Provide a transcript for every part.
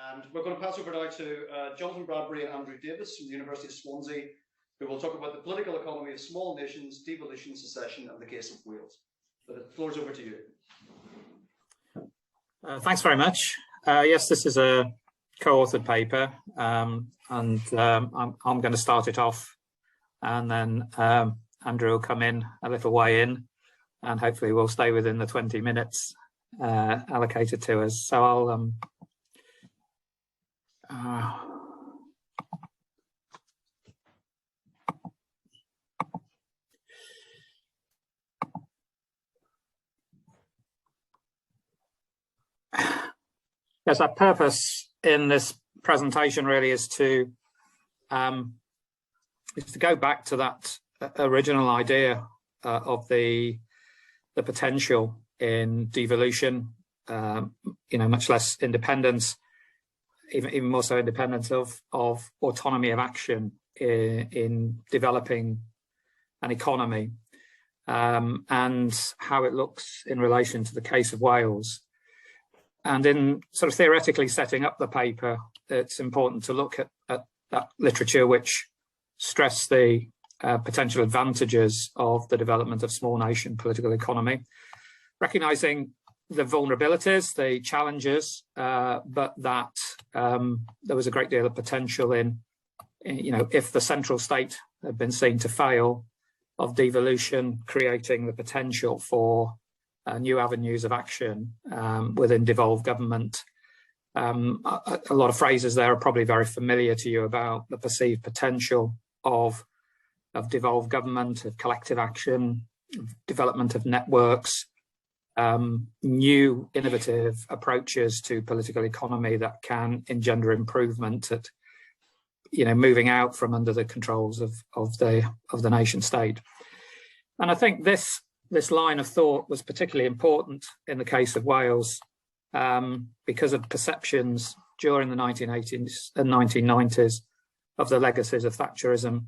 And we're going to pass over now to Jonathan Bradbury and Andrew Davis from the University of Swansea, who will talk about the political economy of small nations, devolution, secession, and the case of Wales. So the floor is over to you. Thanks very much. Yes, this is a co-authored paper, and I'm going to start it off, and then Andrew will come in a little way in, and hopefully we'll stay within the 20 minutes allocated to us. So I'll yes, our purpose in this presentation really is to go back to that original idea of the potential in devolution, much less independence, even more so independence of autonomy of action in developing an economy, and how it looks in relation to the case of Wales. And in sort of theoretically setting up the paper, it's important to look at that literature which stress the potential advantages of the development of small nation political economy, recognising the vulnerabilities, the challenges, but that there was a great deal of potential in if the central state had been seen to fail, of devolution creating the potential for new avenues of action within devolved government. A lot of phrases there are probably very familiar to you about the perceived potential of devolved government, of collective action, development of networks, new innovative approaches to political economy that can engender improvement at moving out from under the controls of the nation state. And I think this line of thought was particularly important in the case of Wales because of perceptions during the 1980s and 1990s of the legacies of Thatcherism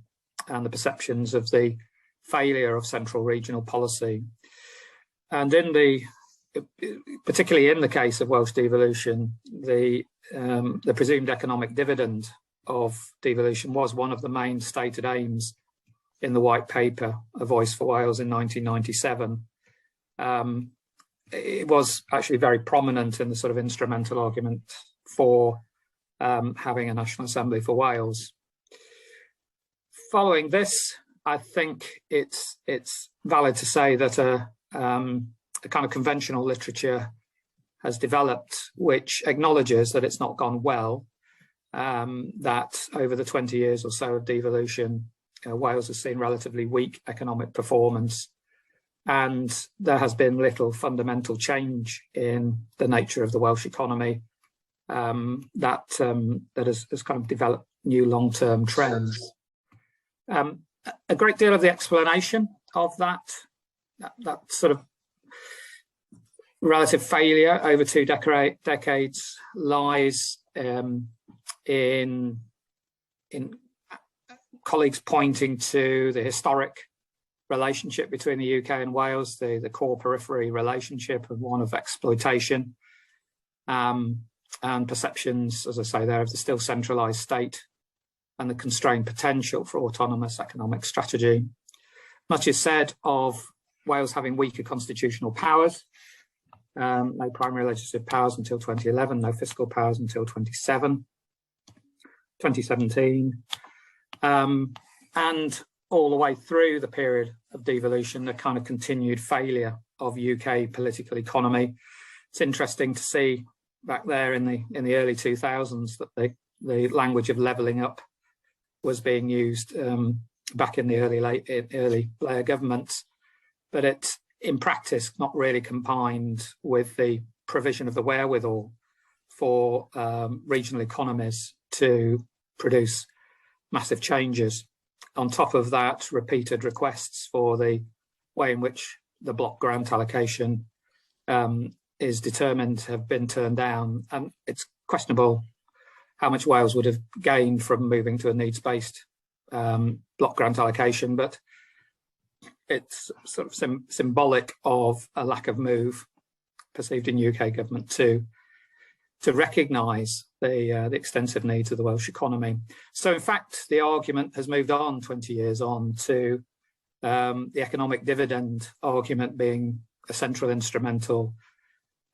and the perceptions of the failure of central regional policy. And particularly in the case of Welsh devolution, the presumed economic dividend of devolution was one of the main stated aims in the white paper, A Voice for Wales in 1997. It was actually very prominent in the sort of instrumental argument for having a National Assembly for Wales. Following this, I think it's valid to say that a kind of conventional literature has developed which acknowledges that it's not gone well, that over the 20 years or so of devolution, Wales has seen relatively weak economic performance, and there has been little fundamental change in the nature of the Welsh economy that has kind of developed new long-term trends. A great deal of the explanation of that sort of relative failure over two decades lies in colleagues pointing to the historic relationship between the UK and Wales, the core periphery relationship, and one of exploitation, and perceptions, as I say there, of the still centralised state and the constrained potential for autonomous economic strategy. Much is said of Wales having weaker constitutional powers, no primary legislative powers until 2011, no fiscal powers until 2017. And all the way through the period of devolution, the kind of continued failure of UK political economy. It's interesting to see back there in the early 2000s that the language of levelling up was being used back in the early Blair governments, but it's in practice not really combined with the provision of the wherewithal for regional economies to produce massive changes. On top of that, repeated requests for the way in which the block grant allocation is determined have been turned down, and it's questionable how much Wales would have gained from moving to a needs-based block grant allocation, but it's sort of symbolic of a lack of move perceived in UK government to recognise the extensive needs of the Welsh economy. So in fact, the argument has moved on 20 years on to the economic dividend argument being a central instrumental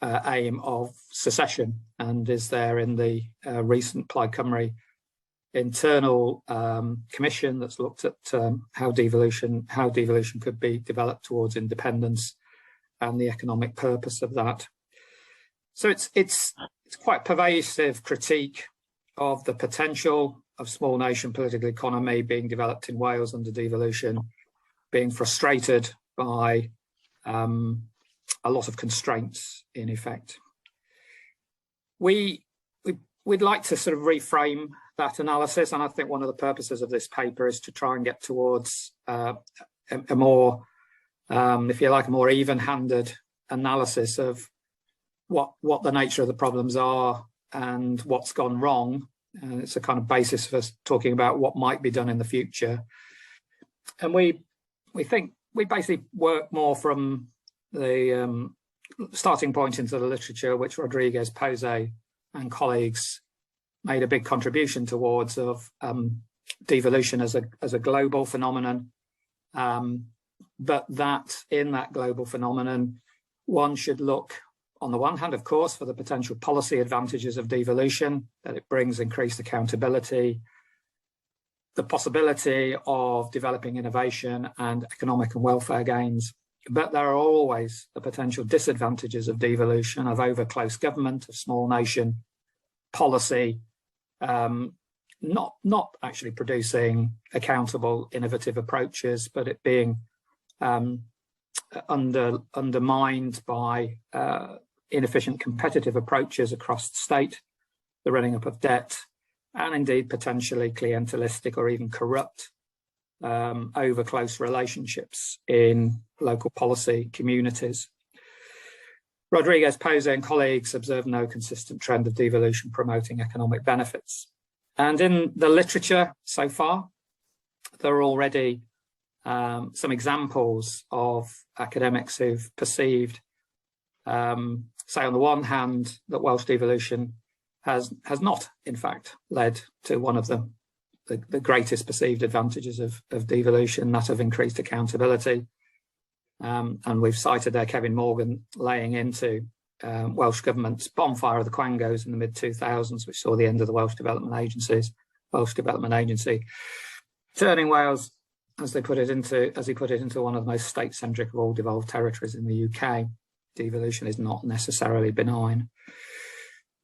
aim of secession, and is there in the recent Plaid Cymru internal commission that's looked at how devolution could be developed towards independence and the economic purpose of that. So it's quite pervasive critique of the potential of small nation political economy being developed in Wales under devolution, being frustrated by a lot of constraints in effect. We'd like to sort of reframe that analysis, and I think one of the purposes of this paper is to try and get towards a more, if you like, a more even-handed analysis of what the nature of the problems are and what's gone wrong. And it's a kind of basis for us talking about what might be done in the future. And we think we basically work more from the starting point into the literature, which Rodriguez, Posey and colleagues made a big contribution towards, of devolution as a global phenomenon, but that in that global phenomenon, one should look, on the one hand, of course, for the potential policy advantages of devolution, that it brings increased accountability, the possibility of developing innovation and economic and welfare gains. But there are always the potential disadvantages of devolution, of over close government, of small nation policy, not actually producing accountable, innovative approaches, but it being undermined by inefficient competitive approaches across the state, the running up of debt, and indeed potentially clientelistic or even corrupt over close relationships in local policy communities. Rodriguez, Posey and colleagues observed no consistent trend of devolution promoting economic benefits. And in the literature so far, there are already some examples of academics who've perceived, say on the one hand, that Welsh devolution has not, in fact, led to one of the greatest perceived advantages of devolution, that of increased accountability. And we've cited there Kevin Morgan laying into Welsh Government's bonfire of the Quangos in the mid-2000s, which saw the end of the Welsh Development Agency, turning Wales, as he put it into one of the most state-centric of all devolved territories in the UK. Devolution is not necessarily benign.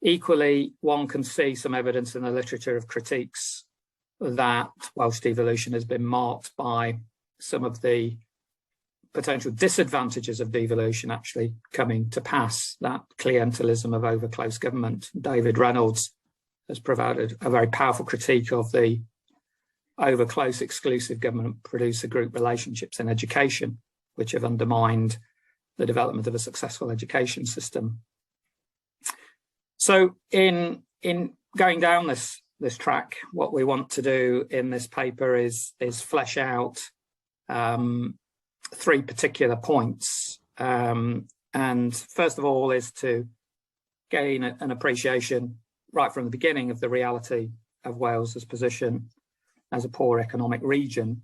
Equally, one can see some evidence in the literature of critiques that Welsh devolution has been marked by some of the potential disadvantages of devolution actually coming to pass, that clientelism of over close government. David Reynolds has provided a very powerful critique of the over close exclusive government producer group relationships in education, which have undermined the development of a successful education system. So in going down this track, what we want to do in this paper is flesh out three particular points. And first of all is to gain an appreciation right from the beginning of the reality of Wales's position as a poor economic region,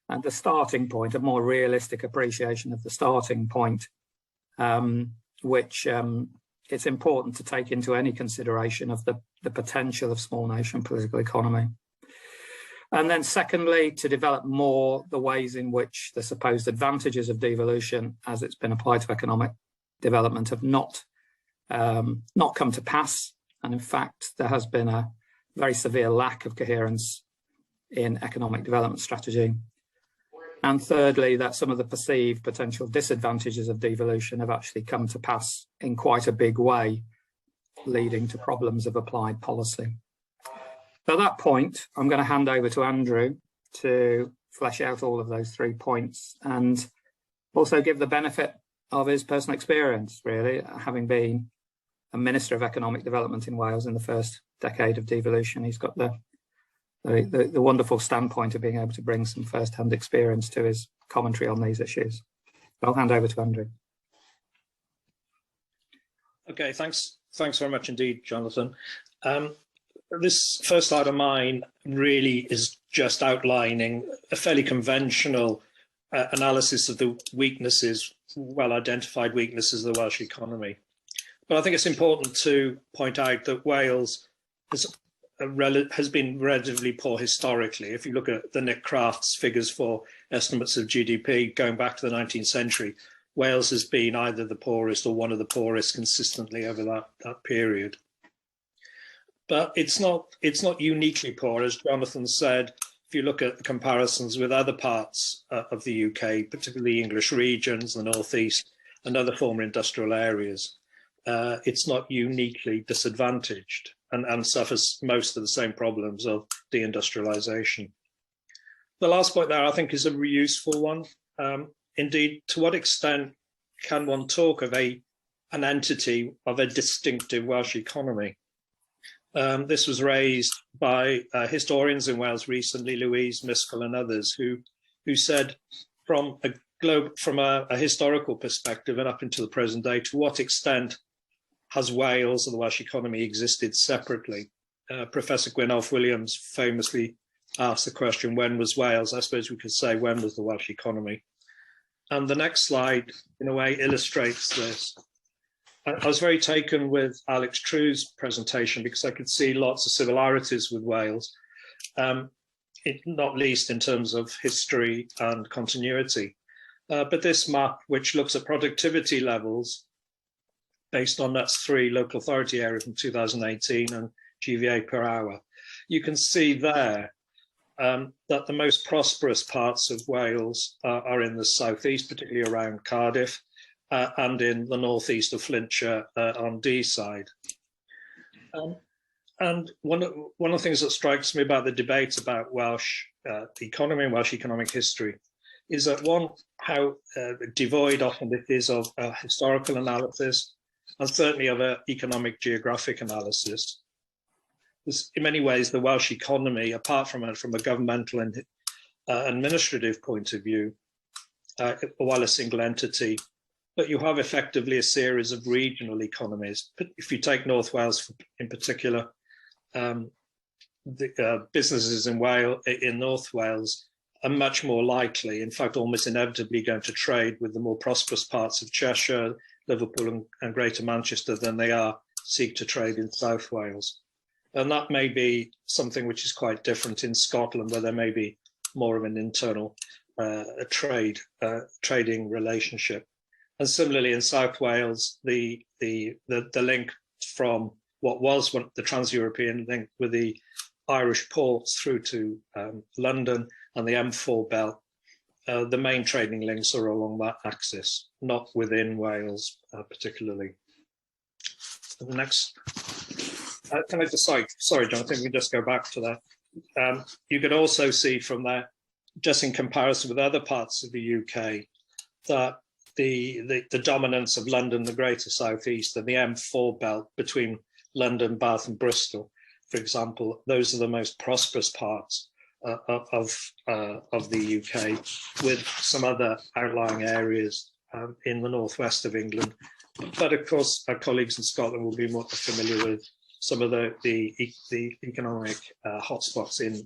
and the starting point, a more realistic appreciation of the starting point, which it's important to take into any consideration of the potential of small nation political economy. And then secondly, to develop more the ways in which the supposed advantages of devolution as it's been applied to economic development have not come to pass. And in fact, there has been a very severe lack of coherence in economic development strategy. And thirdly, that some of the perceived potential disadvantages of devolution have actually come to pass in quite a big way, leading to problems of applied policy. So at that point, I'm going to hand over to Andrew to flesh out all of those 3 points and also give the benefit of his personal experience, really, having been a Minister of Economic Development in Wales in the first decade of devolution. He's got the wonderful standpoint of being able to bring some first-hand experience to his commentary on these issues. I'll hand over to Andrew. Okay, thanks Thanks very much indeed, Jonathan. This first slide of mine really is just outlining a fairly conventional analysis of the weaknesses, well-identified weaknesses of the Welsh economy. But I think it's important to point out that Wales has been relatively poor historically. If you look at the Nick Crafts figures for estimates of GDP going back to the 19th century, Wales has been either the poorest or one of the poorest consistently over that period. But it's not uniquely poor, as Jonathan said. If you look at the comparisons with other parts of the UK, particularly English regions, the North East, and other former industrial areas, it's not uniquely disadvantaged and suffers most of the same problems of deindustrialization. The last point there, I think, is a useful one. Indeed, to what extent can one talk of an entity of a distinctive Welsh economy? This was raised by historians in Wales recently, Louise, Fiscal and others, who said from a historical perspective and up into the present day, to what extent has Wales or the Welsh economy existed separately? Professor Gwynolf Williams famously asked the question, when was Wales? I suppose we could say, when was the Welsh economy? And the next slide, in a way, illustrates this. I was very taken with Alex True's presentation because I could see lots of similarities with Wales, not least in terms of history and continuity. But this map, which looks at productivity levels based on that's 3 local authority areas from 2018 and GVA per hour, you can see there that the most prosperous parts of Wales are in the southeast, particularly around Cardiff, and in the northeast of Flintshire on D side. And one of the things that strikes me about the debate about Welsh economy and Welsh economic history is that how devoid often it is of historical analysis, and certainly of an economic geographic analysis. In many ways, the Welsh economy, apart from a governmental and administrative point of view, while a single entity, but you have effectively a series of regional economies. If you take North Wales in particular, the businesses in North Wales are much more likely, in fact, almost inevitably going to trade with the more prosperous parts of Cheshire, Liverpool and Greater Manchester than they seek to trade in South Wales. And that may be something which is quite different in Scotland, where there may be more of an internal trading relationship. And similarly in South Wales, the link from what was the trans-European link with the Irish ports through to London and the M4 belt, the main trading links are along that axis, not within Wales particularly. The next, can I just, sorry, Jonathan, we can just go back to that. You can also see from that, just in comparison with other parts of the UK, that the dominance of London, the Greater South East, and the M4 belt between London, Bath and Bristol, for example, those are the most prosperous parts of the UK, with some other outlying areas in the northwest of England. But of course, our colleagues in Scotland will be more familiar with some of the economic hotspots in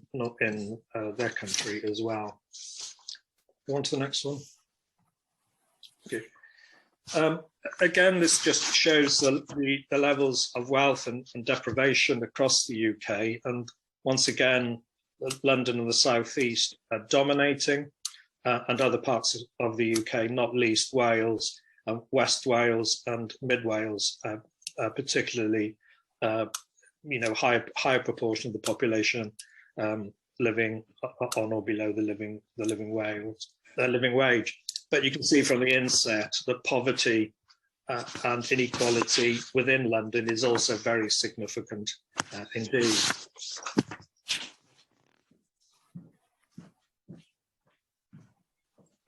their country as well. Go on to the next one. Okay. Again, this just shows the levels of wealth and deprivation across the UK. And once again, London and the South East are dominating, and other parts of the UK, not least Wales, West Wales and Mid Wales, particularly, higher proportion of the population living on or below the living wage. But you can see from the inset that poverty and inequality within London is also very significant indeed.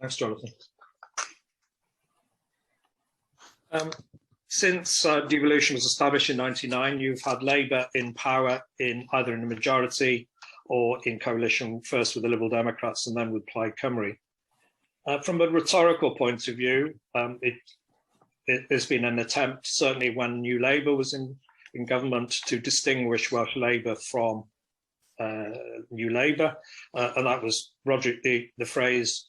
Thanks, Jonathan. Since devolution was established in 1999, you've had Labour in power either in a majority or in coalition, first with the Liberal Democrats and then with Plaid Cymru. From a rhetorical point of view, there's been an attempt, certainly when New Labour was in government, to distinguish Welsh Labour from New Labour, and that was the phrase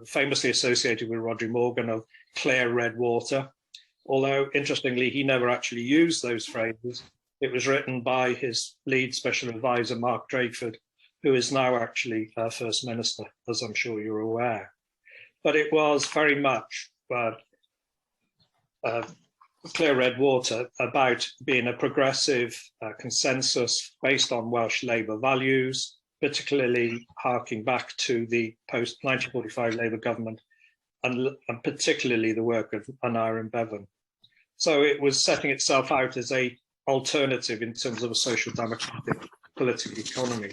famously associated with Roger Morgan of clear red water. Although, interestingly, he never actually used those phrases. It was written by his lead special advisor, Mark Drakeford, who is now actually First Minister, as I'm sure you're aware. But it was very much clear red water about being a progressive consensus based on Welsh Labour values, particularly harking back to the post-1945 Labour government and particularly the work of Aneurin Bevan. So it was setting itself out as a alternative in terms of a social democratic political economy.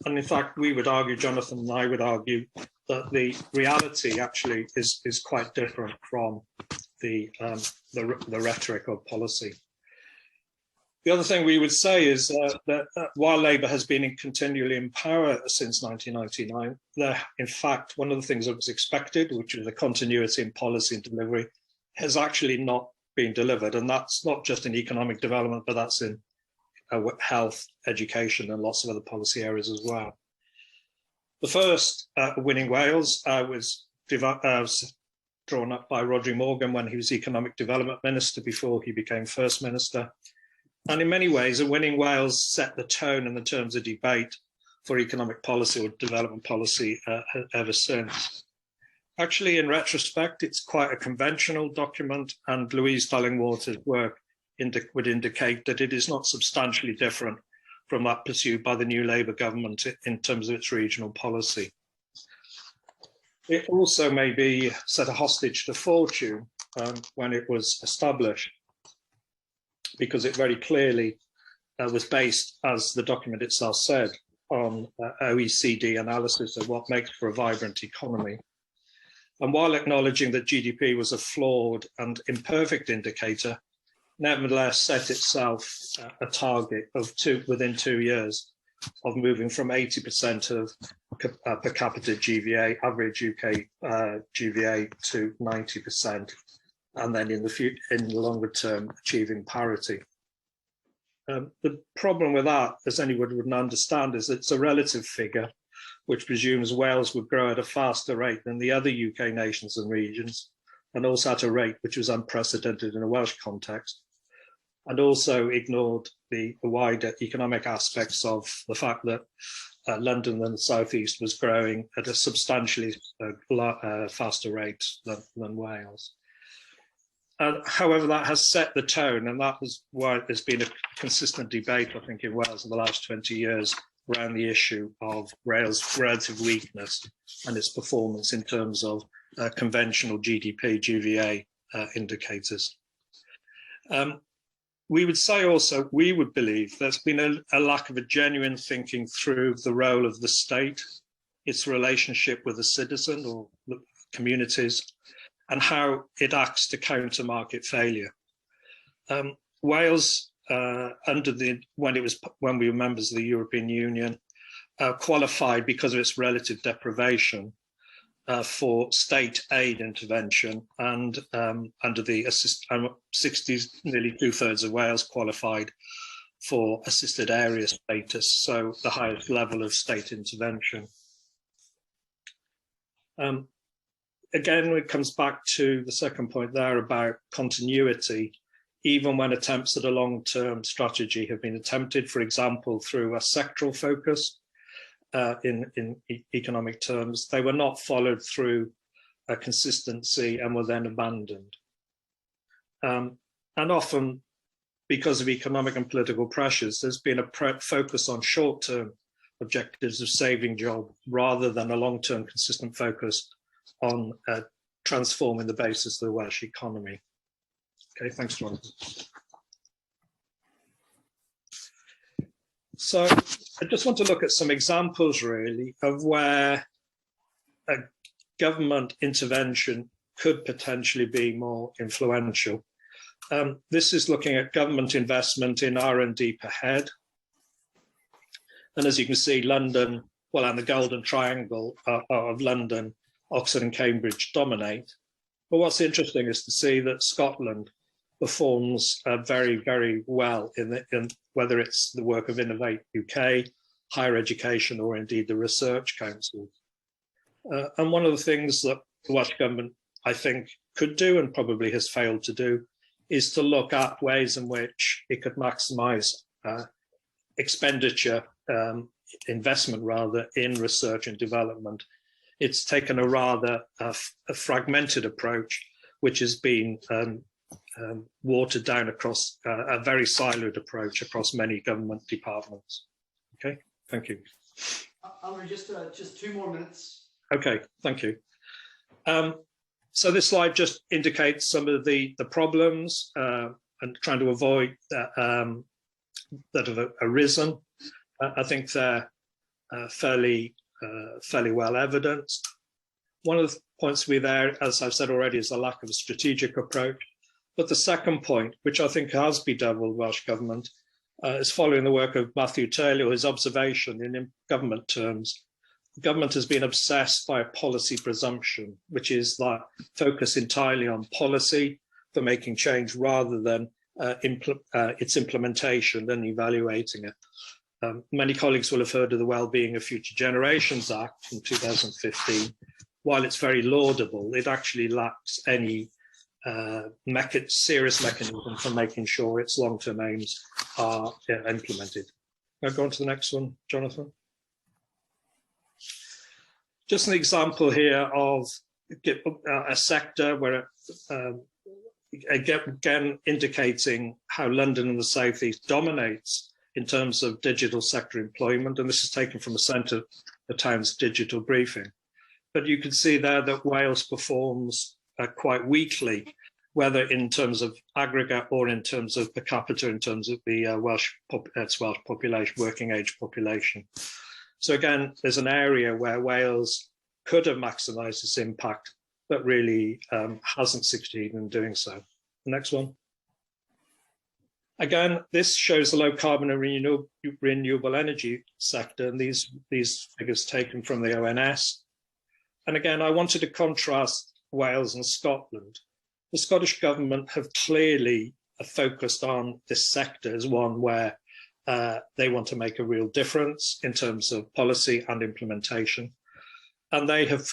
And in fact, we would argue, Jonathan and I would argue, that the reality actually is quite different from the rhetoric of policy. The other thing we would say is that while Labour has been continually in power since 1999, in fact, one of the things that was expected, which was a continuity in policy and delivery, has actually not been delivered. And that's not just in economic development, but that's in health, education, and lots of other policy areas as well. The first, Winning Wales, was drawn up by Roger Morgan when he was Economic Development Minister before he became First Minister. And in many ways, Winning Wales set the tone in the terms of debate for economic policy or development policy ever since. Actually, in retrospect, it's quite a conventional document, and Louise Dullingwater's work would indicate that it is not substantially different from that pursued by the new Labour government in terms of its regional policy. It also may be set a hostage to fortune when it was established, because it very clearly was based, as the document itself said, on OECD analysis of what makes for a vibrant economy. And while acknowledging that GDP was a flawed and imperfect indicator, nevertheless set itself a target of within 2 years of moving from 80% of per capita GVA, average UK GVA, to 90%, and then in the longer term achieving parity. The problem with that, as anyone would understand, is it's a relative figure, which presumes Wales would grow at a faster rate than the other UK nations and regions, and also at a rate which was unprecedented in a Welsh context, and also ignored the wider economic aspects of the fact that London and the South East was growing at a substantially faster rate than Wales. However, that has set the tone, and that is why there's been a consistent debate, I think, in Wales in the last 20 years around the issue of Wales' relative weakness and its performance in terms of conventional GDP, GVA indicators. We would say also, we would believe there's been a lack of a genuine thinking through the role of the state, its relationship with the citizen or the communities, and how it acts to counter market failure. Wales, when we were members of the European Union, qualified because of its relative deprivation for state aid intervention, and under the 60s, nearly 2/3 of Wales qualified for assisted area status, so the highest level of state intervention. Again, it comes back to the second point there about continuity, even when attempts at a long-term strategy have been attempted, for example, through a sectoral focus in economic terms, they were not followed through a consistency and were then abandoned. And often, because of economic and political pressures, there's been a focus on short-term objectives of saving jobs rather than a long-term consistent focus on transforming the basis of the Welsh economy. Okay, thanks, Jonathan. So I just want to look at some examples, really, of where a government intervention could potentially be more influential. This is looking at government investment in R&D per head. And as you can see, London, well, and the Golden Triangle of London, Oxford and Cambridge dominate. But what's interesting is to see that Scotland performs very, very well in whether it's the work of Innovate UK, higher education, or indeed the research council. And one of the things that the Welsh Government, I think, could do and probably has failed to do is to look at ways in which it could maximise expenditure, investment rather, in research and development. It's taken a rather a fragmented approach, which has been watered down across a very siloed approach across many government departments. Okay, thank you. Andrew, just 2 more minutes. Okay, thank you. So this slide just indicates some of the problems and trying to avoid that have arisen. I think they're fairly well evidenced. One of the points to be there, as I've said already, is the lack of a strategic approach. But the second point, which I think has bedeviled Welsh Government, is following the work of Matthew Taylor, his observation in government terms. The government has been obsessed by a policy presumption, which is that focus entirely on policy for making change rather than its implementation and evaluating it. Many colleagues will have heard of the Wellbeing of Future Generations Act from 2015. While it's very laudable, it actually lacks any serious mechanism for making sure its long-term aims are implemented. I'll go on to the next one, Jonathan. Just an example here of a sector where, again, indicating how London and the South East dominates in terms of digital sector employment, and this is taken from a Centre of Town's digital briefing. But you can see there that Wales performs quite weakly, whether in terms of aggregate or in terms of per capita, in terms of the Welsh population, working age population. So again, there's an area where Wales could have maximised its impact, but really hasn't succeeded in doing so. The next one. Again, this shows the low carbon and renewable energy sector, and these figures taken from the ONS. And again, I wanted to contrast Wales and Scotland. The Scottish Government have clearly focused on this sector as one where they want to make a real difference in terms of policy and implementation. And they have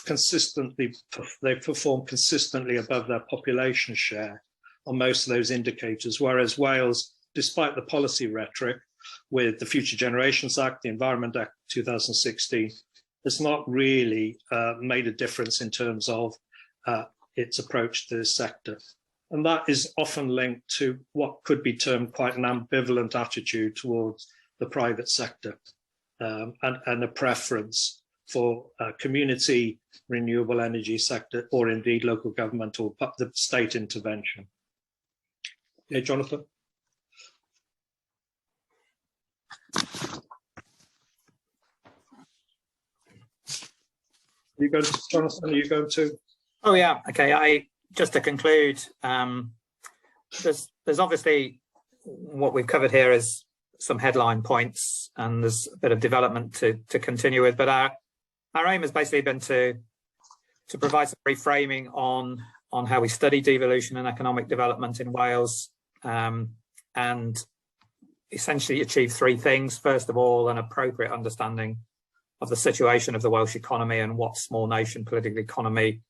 they've performed consistently above their population share on most of those indicators, whereas Wales, despite the policy rhetoric with the Future Generations Act, the Environment Act 2016, has not really made a difference in terms of its approach to this sector. And that is often linked to what could be termed quite an ambivalent attitude towards the private sector and a preference for community renewable energy sector, or indeed local government or the state intervention. Yeah, Jonathan? You go to Jonathan, are you going to? Oh yeah, okay. Just to conclude, there's obviously what we've covered here is some headline points, and there's a bit of development to continue with. But our aim has basically been to provide some reframing on how we study devolution and economic development in Wales, and essentially achieve 3 things. First of all, an appropriate understanding of the situation of the Welsh economy and what small nation political economy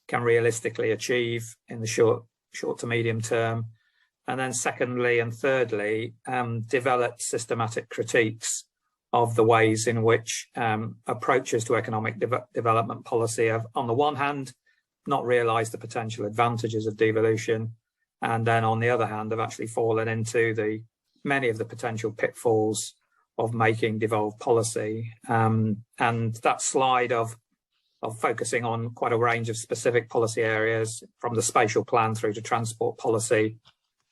can realistically achieve in the short to medium term. And then secondly and thirdly, develop systematic critiques of the ways in which approaches to economic development policy have, on the one hand, not realised the potential advantages of devolution, and then on the other hand, have actually fallen into many of the potential pitfalls of making devolved policy. And that slide of focusing on quite a range of specific policy areas, from the spatial plan through to transport policy,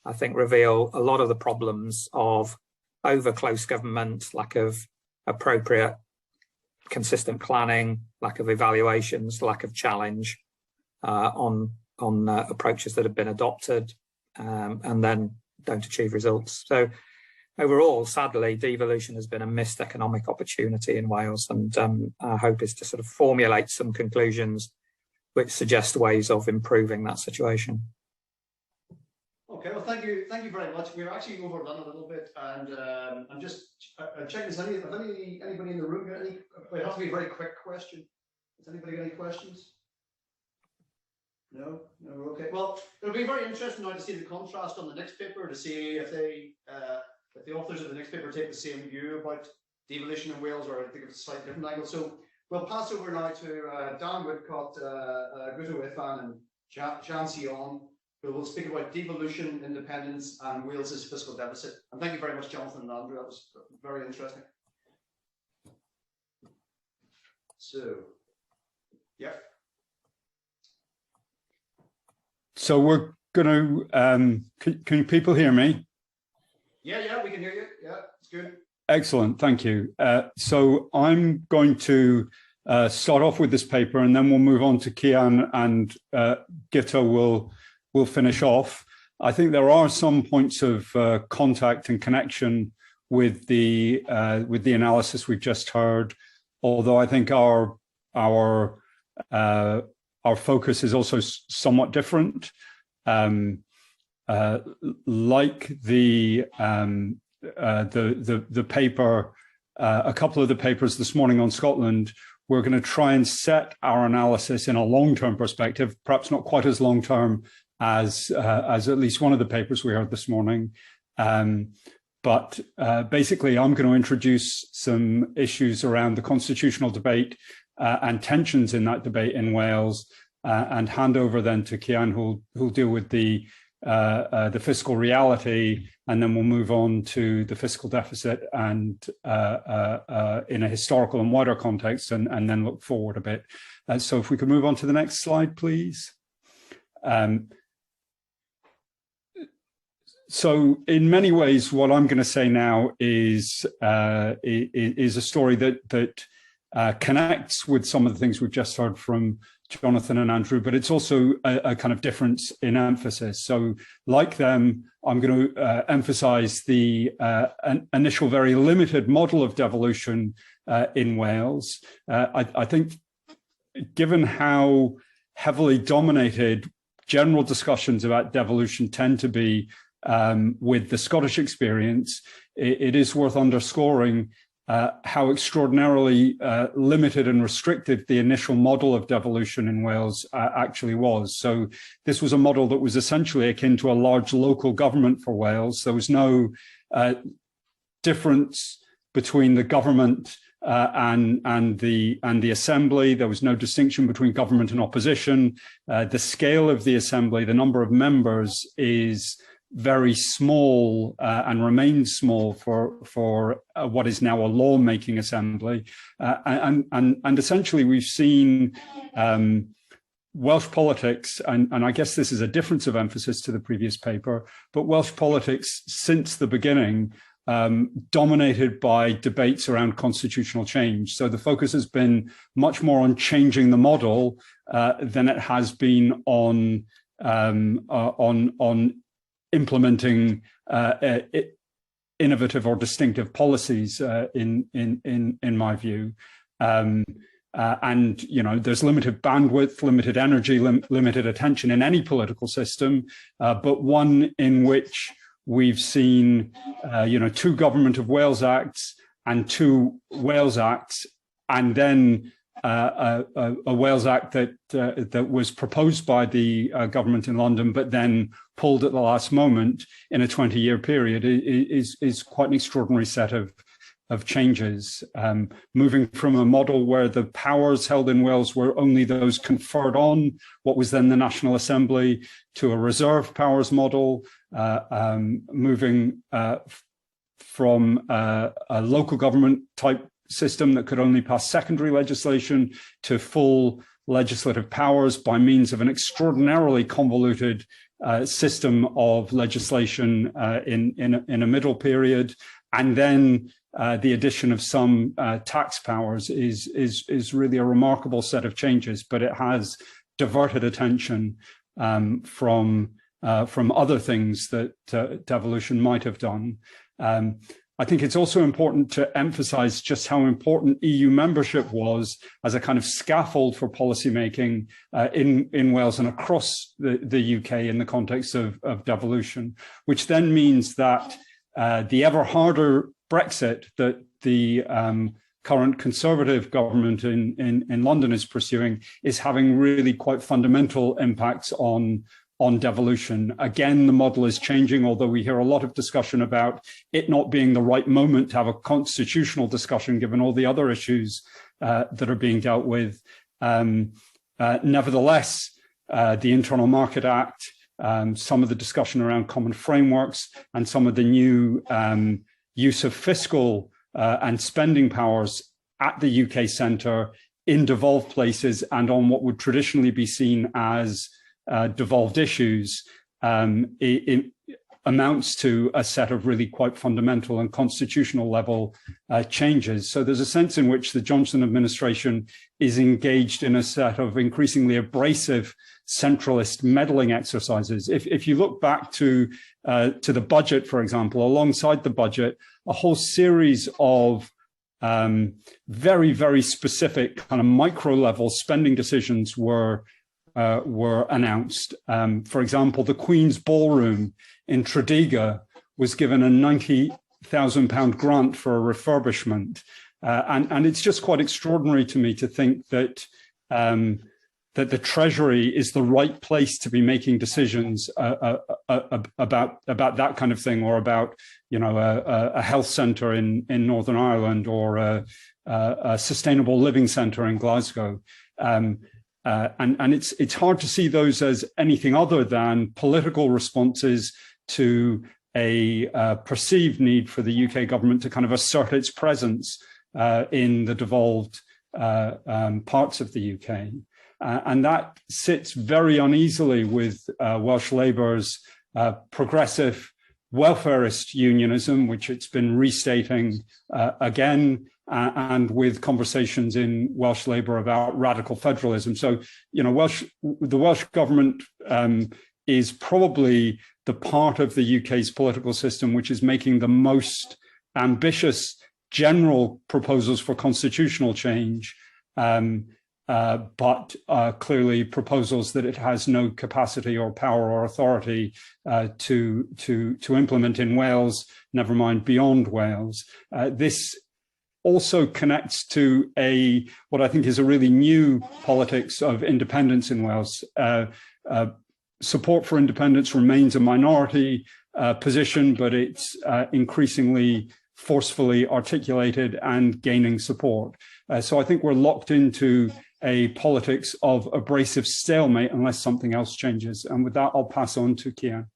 I think reveal a lot of the problems of over close government, lack of appropriate consistent planning, lack of evaluations, lack of challenge on approaches that have been adopted and then don't achieve results. So overall, sadly, devolution has been a missed economic opportunity in Wales, and our hope is to sort of formulate some conclusions which suggest ways of improving that situation. Okay, well, thank you very much. We're actually overdone a little bit, and I'm just checking. Has anybody in the room got any? It has to be a very quick question. Has anybody got any questions? No, okay. Well, it'll be very interesting now to see the contrast on the next paper, to see if the authors of the next paper take the same view about devolution in Wales, or I think it's a slightly different angle. So we'll pass over now to Dan Woodcott, Guto Ifan, and Jan Sion, who will speak about devolution, independence, and Wales's fiscal deficit. And thank you very much, Jonathan and Andrew. That was very interesting. So, yeah. So we're going to, can people hear me? Yeah, we can hear you. Yeah, it's good. Excellent, thank you. So I'm going to start off with this paper, and then we'll move on to Kian, and Guto will finish off. I think there are some points of contact and connection with the analysis we've just heard, although I think our focus is also somewhat different. Like the paper, a couple of the papers this morning on Scotland, we're going to try and set our analysis in a long-term perspective, perhaps not quite as long-term as at least one of the papers we heard this morning. But basically, I'm going to introduce some issues around the constitutional debate and tensions in that debate in Wales, and hand over then to Kian, who'll deal with the fiscal reality, and then we'll move on to the fiscal deficit and in a historical and wider context, and then look forward a bit. So if we could move on to the next slide, please. So in many ways, what I'm going to say now is a story that connects with some of the things we've just heard from Jonathan and Andrew, but it's also a kind of difference in emphasis. So like them, I'm going to emphasize the initial very limited model of devolution in Wales. I think given how heavily dominated general discussions about devolution tend to be with the Scottish experience, it is worth underscoring how extraordinarily limited and restrictive the initial model of devolution in Wales actually was. So this was a model that was essentially akin to a large local government for Wales. There was no difference between the government and the assembly. There was no distinction between government and opposition. The scale of the assembly, the number of members, is very small and remains small for what is now a law-making assembly, and essentially we've seen Welsh politics, and I guess this is a difference of emphasis to the previous paper, but Welsh politics since the beginning dominated by debates around constitutional change. So the focus has been much more on changing the model than it has been on implementing innovative or distinctive policies, in my view. And you know, there's limited bandwidth, limited energy, limited attention in any political system, but one in which we've seen, two Government of Wales Acts and two Wales Acts, and then a Wales Act that was proposed by the government in London, but then pulled at the last moment in a 20-year period, is quite an extraordinary set of changes. Moving from a model where the powers held in Wales were only those conferred on what was then the National Assembly to a reserve powers model, moving from a local government type system that could only pass secondary legislation to full legislative powers by means of an extraordinarily convoluted system of legislation in a middle period, and then the addition of some tax powers is really a remarkable set of changes, but it has diverted attention from other things that devolution might have done. I think it's also important to emphasize just how important EU membership was as a kind of scaffold for policymaking in Wales and across the UK in the context of devolution, which then means that the ever harder Brexit that the current Conservative government in London is pursuing is having really quite fundamental impacts on devolution. Again, the model is changing, although we hear a lot of discussion about it not being the right moment to have a constitutional discussion, given all the other issues that are being dealt with. Nevertheless, the Internal Market Act, some of the discussion around common frameworks, and some of the new use of fiscal and spending powers at the UK centre in devolved places and on what would traditionally be seen as devolved issues, it amounts to a set of really quite fundamental and constitutional level changes. So there's a sense in which the Johnson administration is engaged in a set of increasingly abrasive centralist meddling exercises. If you look back to the budget, for example, alongside the budget, a whole series of very, very specific kind of micro level spending decisions were announced. For example, the Queen's Ballroom in Tredegar was given a £90,000 grant for a refurbishment. And it's just quite extraordinary to me to think that that the Treasury is the right place to be making decisions about that kind of thing, or about, you know, a health centre in Northern Ireland, or a sustainable living centre in Glasgow. And it's hard to see those as anything other than political responses to a perceived need for the UK government to kind of assert its presence in the devolved parts of the UK. And that sits very uneasily with Welsh Labour's progressive welfarist unionism, which it's been restating again, and with conversations in Welsh Labour about radical federalism. So, you know, the Welsh government is probably the part of the UK's political system which is making the most ambitious general proposals for constitutional change, but clearly proposals that it has no capacity or power or authority to implement in Wales, never mind beyond Wales. This also connects to what I think is a really new politics of independence in Wales. Support for independence remains a minority position, but it's increasingly forcefully articulated and gaining support. So I think we're locked into a politics of abrasive stalemate unless something else changes. And with that, I'll pass on to Kian.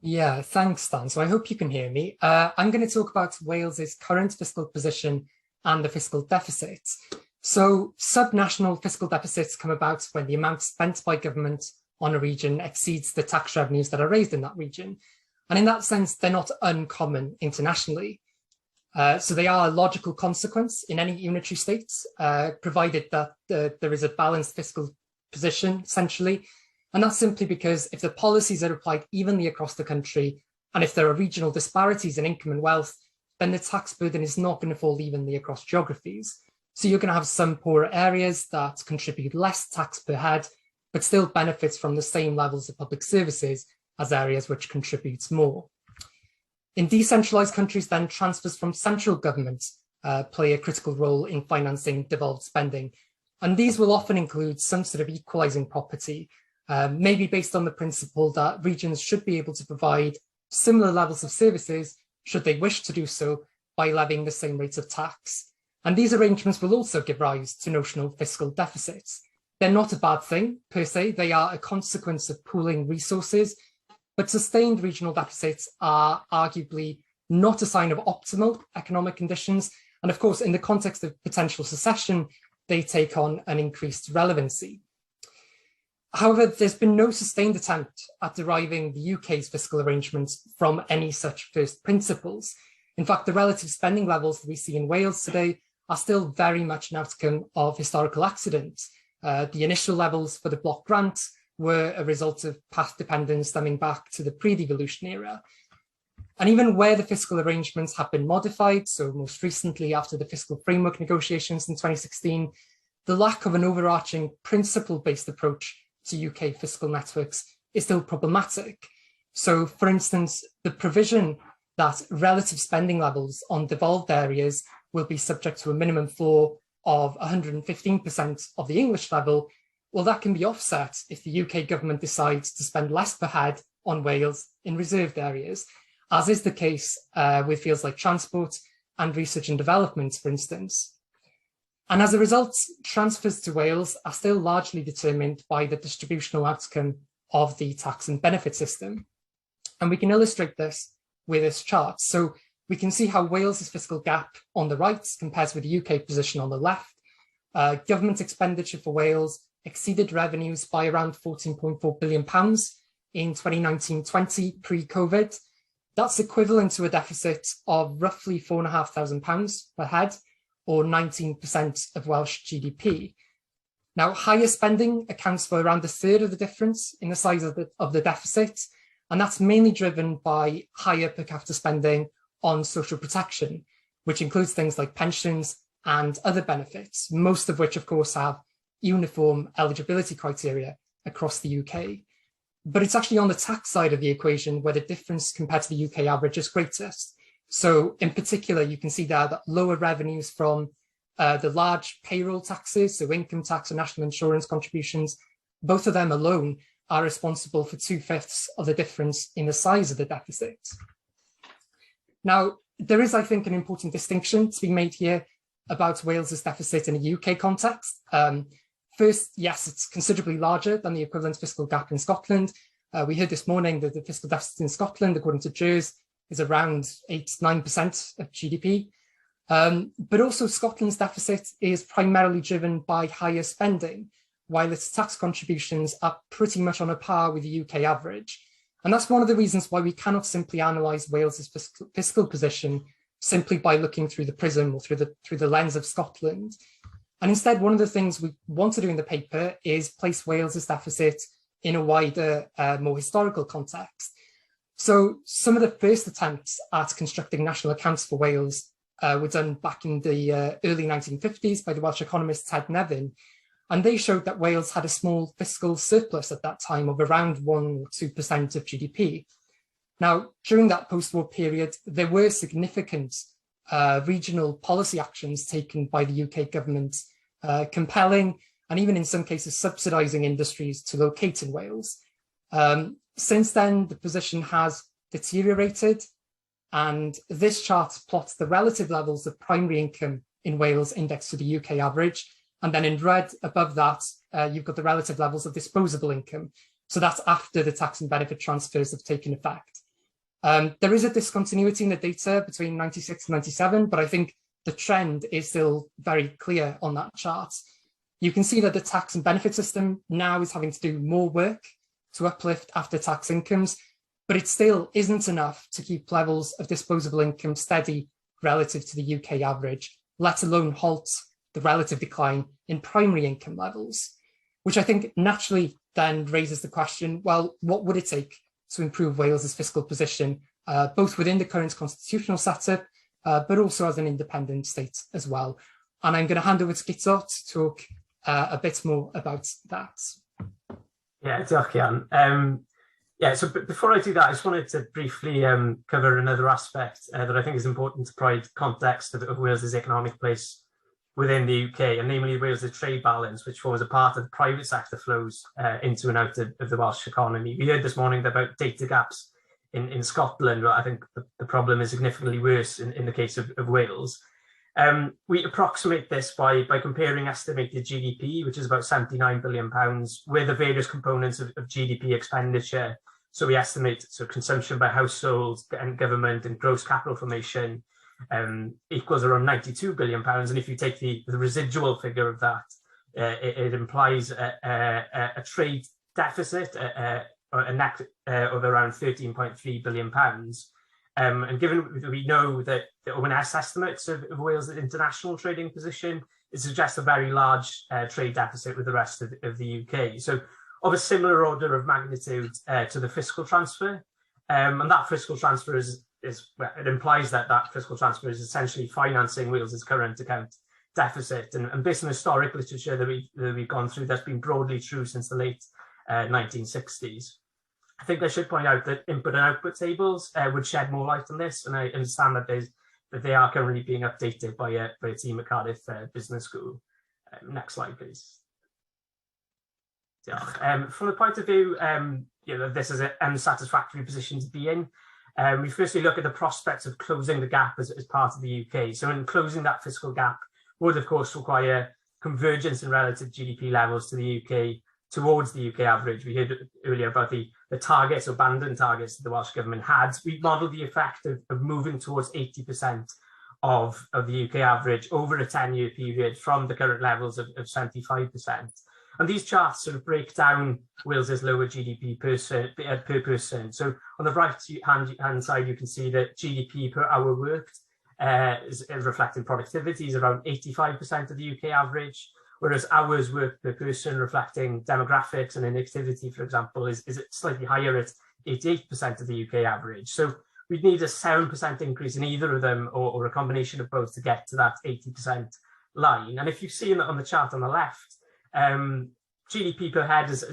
Yeah, thanks, Stan. So I hope you can hear me. I'm going to talk about Wales's current fiscal position and the fiscal deficits. So subnational fiscal deficits come about when the amount spent by government on a region exceeds the tax revenues that are raised in that region. And in that sense, they're not uncommon internationally. So they are a logical consequence in any unitary states, provided that there is a balanced fiscal position, essentially. And that's simply because if the policies are applied evenly across the country, and if there are regional disparities in income and wealth, then the tax burden is not going to fall evenly across geographies. So you're going to have some poorer areas that contribute less tax per head, but still benefits from the same levels of public services as areas which contributes more. In decentralized countries, then, transfers from central governments play a critical role in financing devolved spending. And these will often include some sort of equalizing property, maybe based on the principle that regions should be able to provide similar levels of services, should they wish to do so, by levying the same rates of tax. And these arrangements will also give rise to notional fiscal deficits. They're not a bad thing per se, they are a consequence of pooling resources, but sustained regional deficits are arguably not a sign of optimal economic conditions. And of course, in the context of potential secession, they take on an increased relevancy. However, there's been no sustained attempt at deriving the UK's fiscal arrangements from any such first principles. In fact, the relative spending levels that we see in Wales today are still very much an outcome of historical accidents. The initial levels for the block grant were a result of path dependence stemming back to the pre-devolution era. And even where the fiscal arrangements have been modified, so most recently after the fiscal framework negotiations in 2016, the lack of an overarching principle-based approach to UK fiscal networks is still problematic. So, for instance, the provision that relative spending levels on devolved areas will be subject to a minimum floor of 115% of the English level, well, that can be offset if the UK government decides to spend less per head on Wales in reserved areas, as is the case with fields like transport and research and development, for instance. And as a result, transfers to Wales are still largely determined by the distributional outcome of the tax and benefit system. And we can illustrate this with this chart. So we can see how Wales's fiscal gap on the right compares with the UK position on the left. Government expenditure for Wales exceeded revenues by around £14.4 billion in 2019-20 pre-COVID. That's equivalent to a deficit of roughly £4,500 per head, or 19% of Welsh GDP. Now, higher spending accounts for around a third of the difference in the size of the deficit, and that's mainly driven by higher per capita spending on social protection, which includes things like pensions and other benefits, most of which, of course, have uniform eligibility criteria across the UK. But it's actually on the tax side of the equation where the difference compared to the UK average is greatest. So in particular, you can see there that lower revenues from the large payroll taxes, so income tax and national insurance contributions, both of them alone are responsible for 2/5 of the difference in the size of the deficit. Now, there is, I think, an important distinction to be made here about Wales's deficit in a UK context. First, yes, it's considerably larger than the equivalent fiscal gap in Scotland. We heard this morning that the fiscal deficit in Scotland, according to JERS, is around 8-9% of GDP. But also Scotland's deficit is primarily driven by higher spending, while its tax contributions are pretty much on a par with the UK average. And that's one of the reasons why we cannot simply analyse Wales's fiscal position simply by looking through the prism or through the lens of Scotland. And instead, one of the things we want to do in the paper is place Wales's deficit in a wider, more historical context. So some of the first attempts at constructing national accounts for Wales were done back in the early 1950s by the Welsh economist Ted Nevin, and they showed that Wales had a small fiscal surplus at that time of around 1 or 2% of GDP. Now, during that post-war period, there were significant regional policy actions taken by the UK government, compelling and even in some cases subsidising industries to locate in Wales. Since then, the position has deteriorated, and this chart plots the relative levels of primary income in Wales indexed to the UK average. And then in red above that, you've got the relative levels of disposable income. So that's after the tax and benefit transfers have taken effect. There is a discontinuity in the data between 96 and 97, but I think the trend is still very clear on that chart. You can see that the tax and benefit system now is having to do more work to uplift after tax incomes, but it still isn't enough to keep levels of disposable income steady relative to the UK average, let alone halt the relative decline in primary income levels, which I think naturally then raises the question, well, what would it take to improve Wales's fiscal position, both within the current constitutional setup, but also as an independent state as well? And I'm going to hand over to Guto to talk a bit more about that. Yeah, diolch Ian. So before I do that, I just wanted to briefly cover another aspect that I think is important to provide context of Wales's economic place within the UK, and namely Wales's trade balance, which forms a part of the private sector flows into and out of the Welsh economy. We heard this morning about data gaps in Scotland, but I think the problem is significantly worse in the case of Wales. We approximate this by comparing estimated GDP, which is about £79 billion, with the various components of GDP expenditure. So we estimate consumption by households and government and gross capital formation equals around £92 billion. And if you take the residual figure of that, it implies a trade deficit, a net of around £13.3 billion. And given we know that the ONS estimates of Wales' international trading position, it suggests a very large trade deficit with the rest of the UK. So of a similar order of magnitude to the fiscal transfer. And that fiscal transfer it implies that that fiscal transfer is essentially financing Wales's current account deficit. And based on historic literature that we've gone through, that's been broadly true since the late 1960s. I think I should point out that input and output tables would shed more light on this, and I understand that they are currently being updated by a team at Cardiff Business School. Next slide, please. Yeah. From the point of view, this is an unsatisfactory position to be in. We firstly look at the prospects of closing the gap as part of the UK. So in closing that fiscal gap would, of course, require convergence in relative GDP levels to the UK towards the UK average. We heard earlier about the targets or abandoned targets that the Welsh Government had. We modelled the effect of moving towards 80% of the UK average over a 10-year period from the current levels of 75%. And these charts sort of break down Wales's lower GDP per person. So on the right-hand side, you can see that GDP per hour worked is reflecting productivity is around 85% of the UK average, whereas hours worked per person reflecting demographics and inactivity, for example, is slightly higher at 88% of the UK average. So we'd need a 7% increase in either of them or a combination of both to get to that 80% line. And if you see on the chart on the left, GDP per head has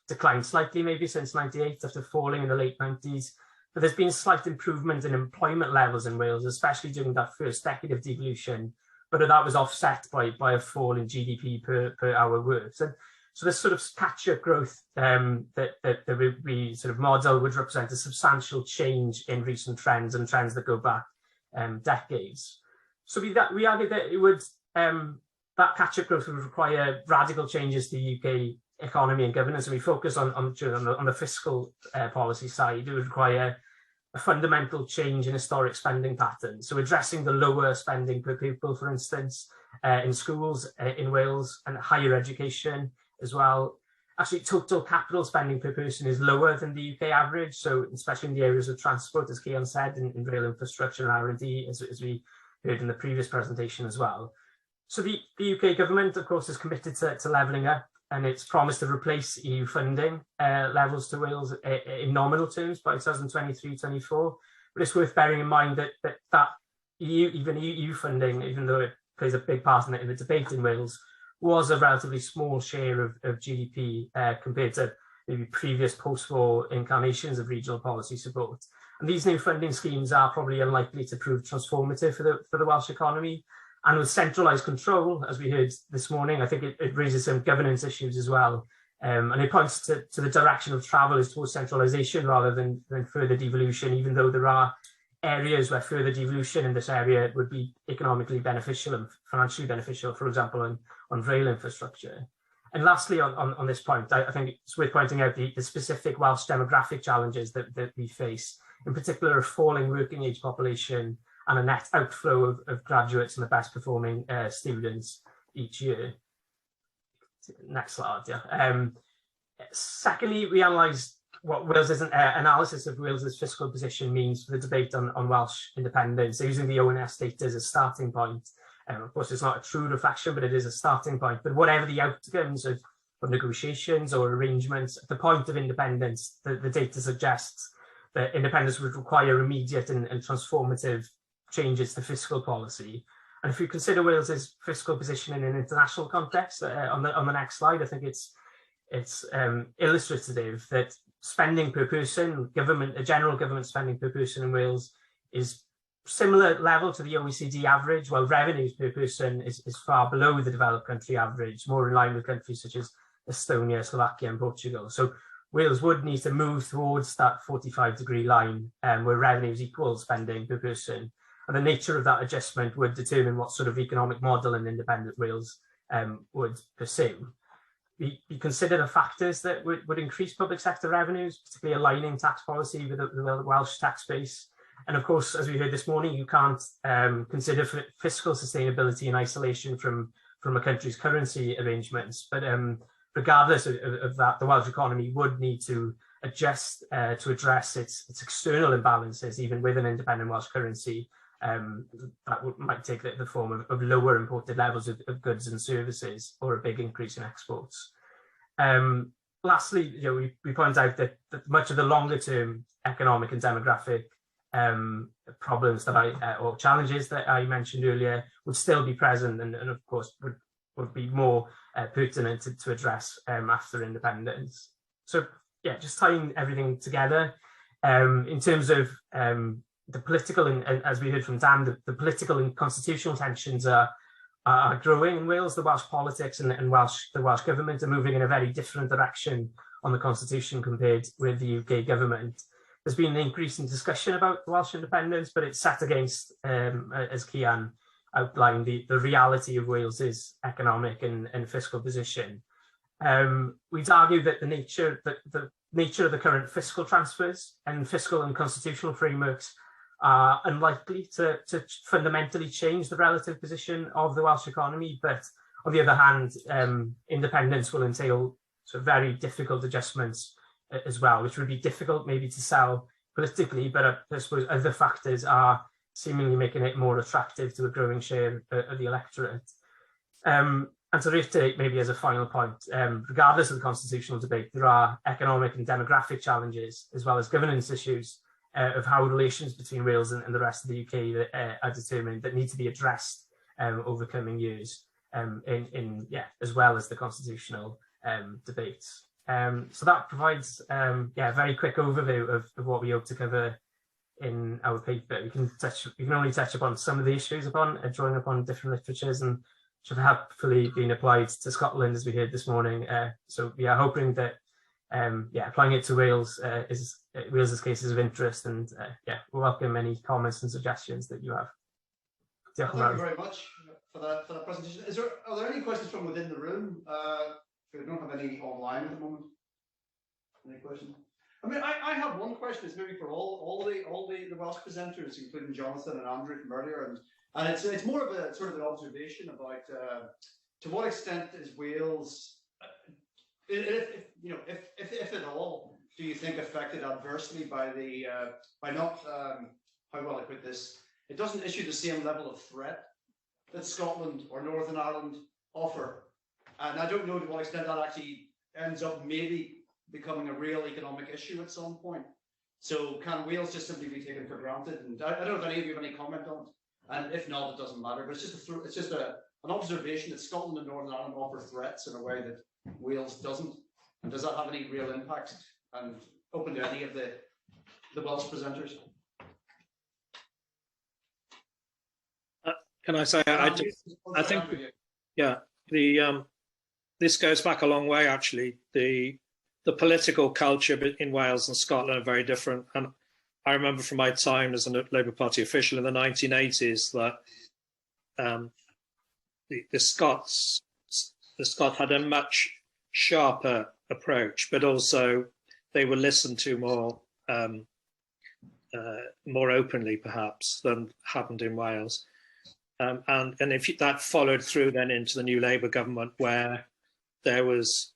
declined slightly maybe since 98 after falling in the late 90s. But there's been slight improvement in employment levels in Wales, especially during that first decade of devolution. But that was offset by a fall in GDP per hour worked. So this sort of catch-up growth that we sort of model would represent a substantial change in recent trends and trends that go back decades. So we argue that it would that catch-up growth would require radical changes to the UK economy and governance, and we focus on the fiscal policy side. It would require a fundamental change in historic spending patterns. So addressing the lower spending per pupil, for instance, in schools in Wales and higher education as well. Actually, total capital spending per person is lower than the UK average. So especially in the areas of transport, as Kean said, in rail infrastructure and R&D, as we heard in the previous presentation as well. So the UK government, of course, is committed to levelling up, and it's promised to replace EU funding levels to Wales in nominal terms by 2023-24. But it's worth bearing in mind that EU funding, even though it plays a big part in the debate in Wales, was a relatively small share of GDP compared to maybe previous post-war incarnations of regional policy support. And these new funding schemes are probably unlikely to prove transformative for the Welsh economy. And with centralised control, as we heard this morning, I think it raises some governance issues as well. And it points to the direction of travel is towards centralisation rather than further devolution, even though there are areas where further devolution in this area would be economically beneficial and financially beneficial, for example, on rail infrastructure. And lastly, on this point, I think it's worth pointing out the specific Welsh demographic challenges that we face, in particular a falling working age population and a net outflow of graduates and the best performing students each year. Next slide, yeah. Secondly, we analysed what Wales's analysis of Wales's fiscal position means for the debate on Welsh independence, using the ONS data as a starting point. Of course, it's not a true reflection, but it is a starting point. But whatever the outcomes of negotiations or arrangements, at the point of independence, the data suggests that independence would require immediate and transformative changes to fiscal policy. And if you consider Wales's fiscal position in an international context, on the next slide, I think it's illustrative that spending per person, general government spending per person in Wales is similar level to the OECD average, while revenues per person is far below the developed country average, more in line with countries such as Estonia, Slovakia and Portugal. So Wales would need to move towards that 45-degree line where revenues equal spending per person. And the nature of that adjustment would determine what sort of economic model an independent Wales would pursue. We consider the factors that would increase public sector revenues, particularly aligning tax policy with the Welsh tax base. And of course, as we heard this morning, you can't consider fiscal sustainability in isolation from a country's currency arrangements. But regardless of that, the Welsh economy would need to adjust to address its external imbalances, even with an independent Welsh currency. That might take the form of lower imported levels of goods and services or a big increase in exports. Lastly, we point out that much of the longer-term economic and demographic problems that or challenges that I mentioned earlier would still be present, and of course would be more pertinent to address after independence. So yeah, just tying everything together in terms of the political and as we heard from Dan, the political and constitutional tensions are growing in Wales. The Welsh politics and the Welsh government are moving in a very different direction on the constitution compared with the UK government. There's been an increase in discussion about Welsh independence, but it's set against, as Kian outlined, the reality of Wales's economic and fiscal position. We'd argue that the nature of the current fiscal transfers and fiscal and constitutional frameworks are unlikely to fundamentally change the relative position of the Welsh economy. But on the other hand, independence will entail sort of very difficult adjustments as well, which would be difficult maybe to sell politically, but I suppose other factors are seemingly making it more attractive to a growing share of the electorate. And to reiterate maybe as a final point, regardless of the constitutional debate, there are economic and demographic challenges as well as governance issues of how relations between Wales and the rest of the UK are determined that need to be addressed over coming years, as well as the constitutional debates. So that provides a very quick overview of what we hope to cover in our paper. We can only touch upon some of the issues drawing upon different literatures, and should have hopefully been applied to Scotland as we heard this morning. So we are hoping that applying it to Wales Wales's cases of interest, and we welcome any comments and suggestions that you have. Thank you very much for that presentation. Are there any questions from within the room? We don't have any online at the moment. Any questions? I mean, I have one question. It's maybe for all the Welsh presenters, including Jonathan and Andrew from earlier, and it's more of a sort of an observation about to what extent is Wales, if at all, do you think affected adversely by the by not how will I put this? It doesn't issue the same level of threat that Scotland or Northern Ireland offer. And I don't know to what extent that actually ends up maybe becoming a real economic issue at some point. So can Wales just simply be taken for granted? And I don't know if any of you have any comment on it. And if not, it doesn't matter. But it's just an observation that Scotland and Northern Ireland offer threats in a way that Wales doesn't. And does that have any real impact? And open to any of the Welsh presenters. Can I say? I think, this goes back a long way, actually. The political culture in Wales and Scotland are very different. And I remember from my time as a Labour Party official in the 1980s that the Scots had a much sharper approach, but also they were listened to more openly, perhaps, than happened in Wales. And if that followed through then into the new Labour government, where there was,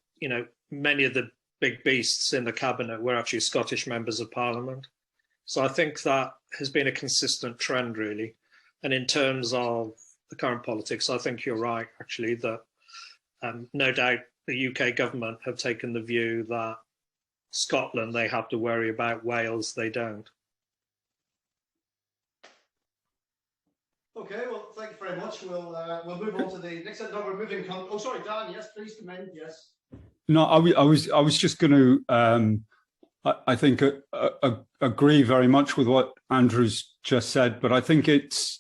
many of the big beasts in the cabinet were actually Scottish members of Parliament. So I think that has been a consistent trend, really. And in terms of the current politics, I think you're right, actually, that no doubt the UK government have taken the view that Scotland, they have to worry about, Wales, they don't. Okay, well, thank you very much. We'll move on to the next. No, we're moving. Oh, sorry, Dan. Yes, please come in. Yes. No, I was just going to. I think agree very much with what Andrew's just said, but I think it's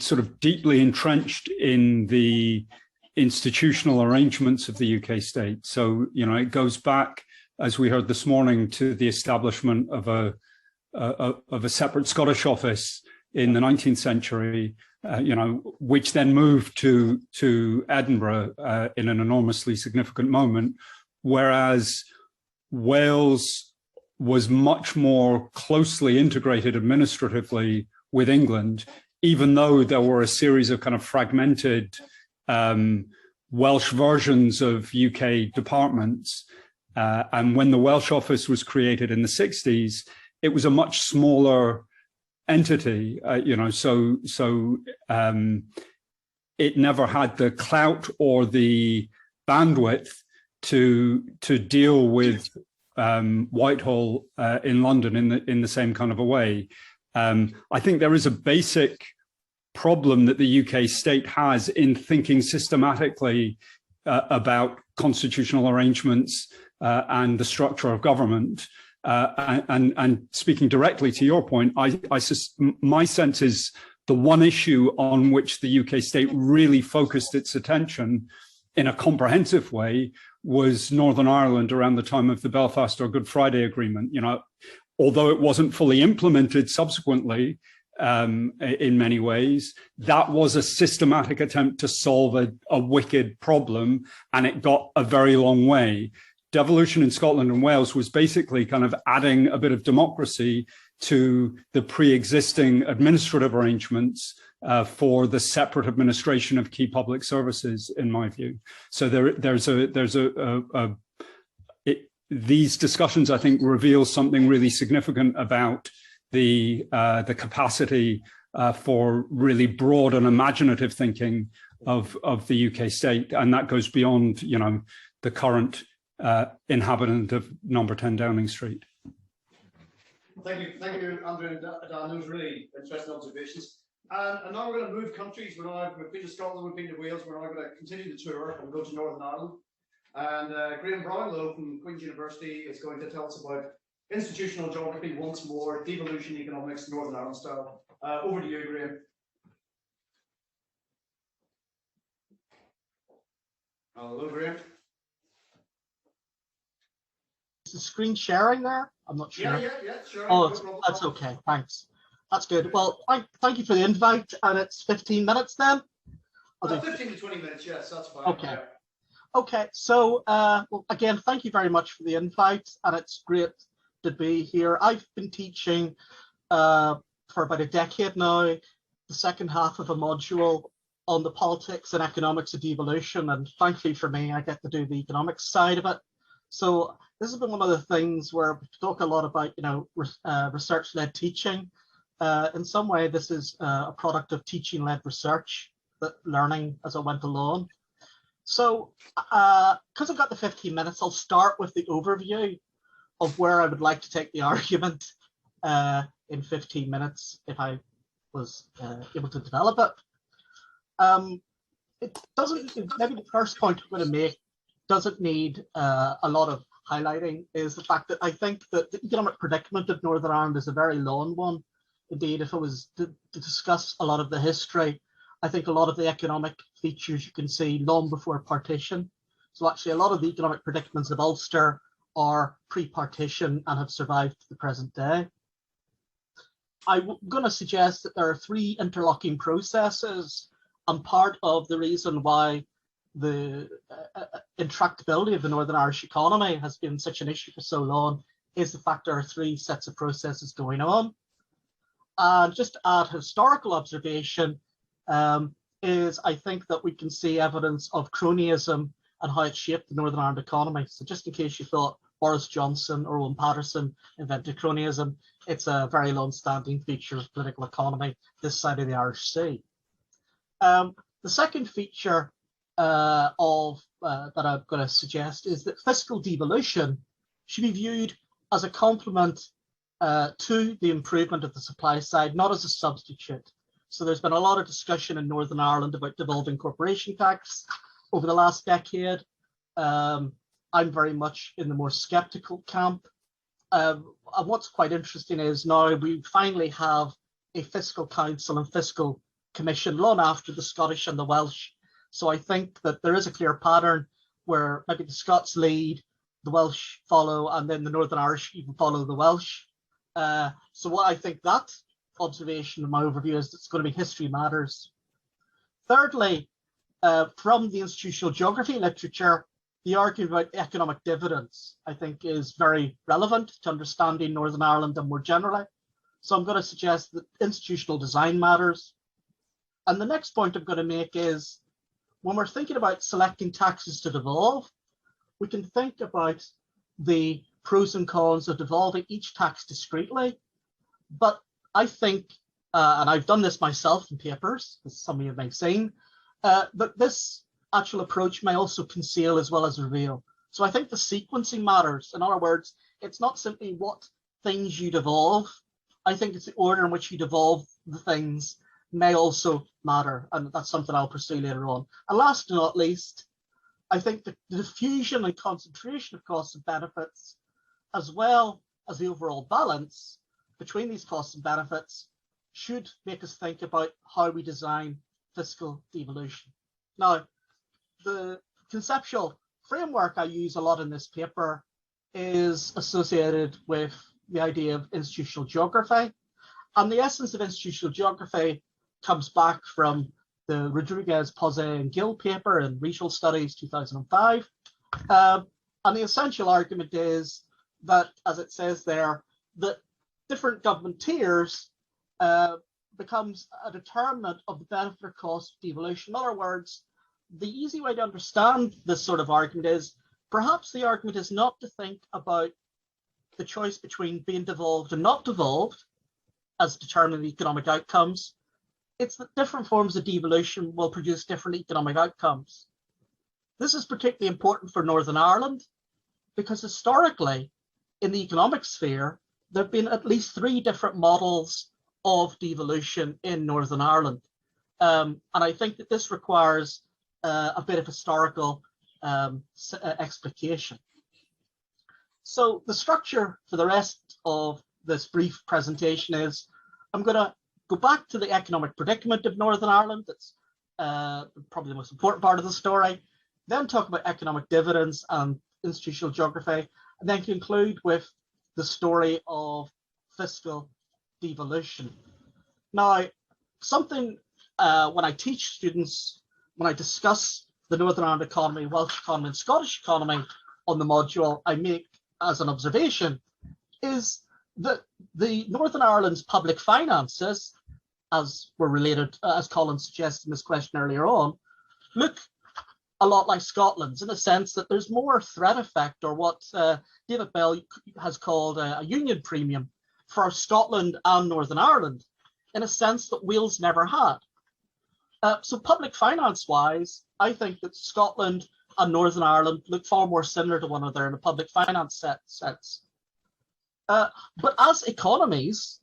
sort of deeply entrenched in the institutional arrangements of the UK state. So it goes back, as we heard this morning, to the establishment of a separate Scottish office in the 19th century, which then moved to Edinburgh in an enormously significant moment, whereas Wales was much more closely integrated administratively with England, even though there were a series of kind of fragmented Welsh versions of UK departments. And when the Welsh office was created in the 60s, it was a much smaller entity, so it never had the clout or the bandwidth to deal with Whitehall in London in the same kind of a way. I think there is a basic problem that the UK state has in thinking systematically about constitutional arrangements and the structure of government. And speaking directly to your point, my sense is the one issue on which the UK state really focused its attention in a comprehensive way was Northern Ireland around the time of the Belfast or Good Friday Agreement. You know, although it wasn't fully implemented subsequently in many ways, that was a systematic attempt to solve a wicked problem, and it got a very long way. Devolution in Scotland and Wales was basically kind of adding a bit of democracy to the pre-existing administrative arrangements for the separate administration of key public services, in my view. So these discussions, I think, reveal something really significant about the capacity for really broad and imaginative thinking of the UK state, and that goes beyond, you know, the current inhabitant of number 10 Downing Street. Thank you, Andrew and Dan. Those really interesting observations. And now we're going to move countries. We've been to Scotland, we've been to Wales. We're now going to continue the tour and go to Northern Ireland. And Graham Brownlow from Queen's University is going to tell us about institutional geography once more, devolution economics, Northern Ireland style. Over to you, Graham. Hello, Graham. Is the screen sharing there? I'm not sure. Yeah, sure. Oh, No that's okay. Thanks. That's good. Well, thank you for the invite, and it's 15 minutes then. 15 to 20 minutes, yes, that's fine. Okay. Yeah. Okay, so well, again, thank you very much for the invite, and it's great to be here. I've been teaching for about a decade now, the second half of a module on the politics and economics of devolution, and thankfully for me, I get to do the economics side of it. So this has been one of the things where we talk a lot about, you know, research-led teaching. In some way, this is a product of teaching-led research, that learning as I went along. So, because I've got the 15 minutes, I'll start with the overview of where I would like to take the argument in 15 minutes, if I was able to develop it. It doesn't, maybe the first point I'm going to make doesn't need a lot of highlighting, is the fact that I think that the economic predicament of Northern Ireland is a very long one. Indeed, if I was to discuss a lot of the history, I think a lot of the economic features you can see long before partition. So actually a lot of the economic predicaments of Ulster are pre-partition and have survived to the present day. I'm going to suggest that there are three interlocking processes, and part of the reason why the intractability of the Northern Irish economy has been such an issue for so long is the fact there are three sets of processes going on. And just to add historical observation, is I think that we can see evidence of cronyism and how it shaped the Northern Ireland economy. So just in case you thought Boris Johnson or Owen Paterson invented cronyism, it's a very long-standing feature of political economy this side of the Irish Sea. The second feature that I'm going to suggest is that fiscal devolution should be viewed as a complement to the improvement of the supply side, not as a substitute. So there's been a lot of discussion in Northern Ireland about devolving corporation tax over the last decade. I'm very much in the more sceptical camp. And what's quite interesting is now we finally have a fiscal council and fiscal commission long after the Scottish and the Welsh. So I think that there is a clear pattern where maybe the Scots lead, the Welsh follow, and then the Northern Irish even follow the Welsh. So what I think that observation in my overview is it's going to be history matters. Thirdly, from the institutional geography literature, the argument about economic dividends, I think, is very relevant to understanding Northern Ireland and more generally. So I'm going to suggest that institutional design matters. And the next point I'm going to make is when we're thinking about selecting taxes to devolve, we can think about the pros and cons of devolving each tax discreetly. But I think, and I've done this myself in papers, as some of you may have seen, but this actual approach may also conceal as well as reveal. So I think the sequencing matters. In other words, it's not simply what things you devolve. I think it's the order in which you devolve the things may also matter, and that's something I'll pursue later on. And last but not least, I think the diffusion and concentration of costs and benefits, as well as the overall balance between these costs and benefits, should make us think about how we design fiscal devolution. Now, the conceptual framework I use a lot in this paper is associated with the idea of institutional geography. And the essence of institutional geography comes back from the Rodriguez, Pozze and Gill paper in Regional Studies 2005. And the essential argument is that, as it says there, that different government tiers becomes a determinant of the benefit or cost of devolution. In other words, the easy way to understand this sort of argument is perhaps the argument is not to think about the choice between being devolved and not devolved as determining economic outcomes. It's that different forms of devolution will produce different economic outcomes. This is particularly important for Northern Ireland because historically, in the economic sphere, there have been at least 3 different models of devolution in Northern Ireland. And I think that this requires a bit of historical explication. So the structure for the rest of this brief presentation is I'm going to go back to the economic predicament of Northern Ireland. That's probably the most important part of the story. Then talk about economic dividends and institutional geography, and then conclude with the story of fiscal devolution. Now, something when I teach students, when I discuss the Northern Ireland economy, Welsh economy, and Scottish economy on the module, I make as an observation is that the Northern Ireland's public finances, as were related, as Colin suggested in this question earlier on, look a lot like Scotland's in the sense that there's more threat effect, or what David Bell has called a union premium for Scotland and Northern Ireland, in a sense that Wales never had. So public finance wise, I think that Scotland and Northern Ireland look far more similar to one another in a public finance sense. But as economies,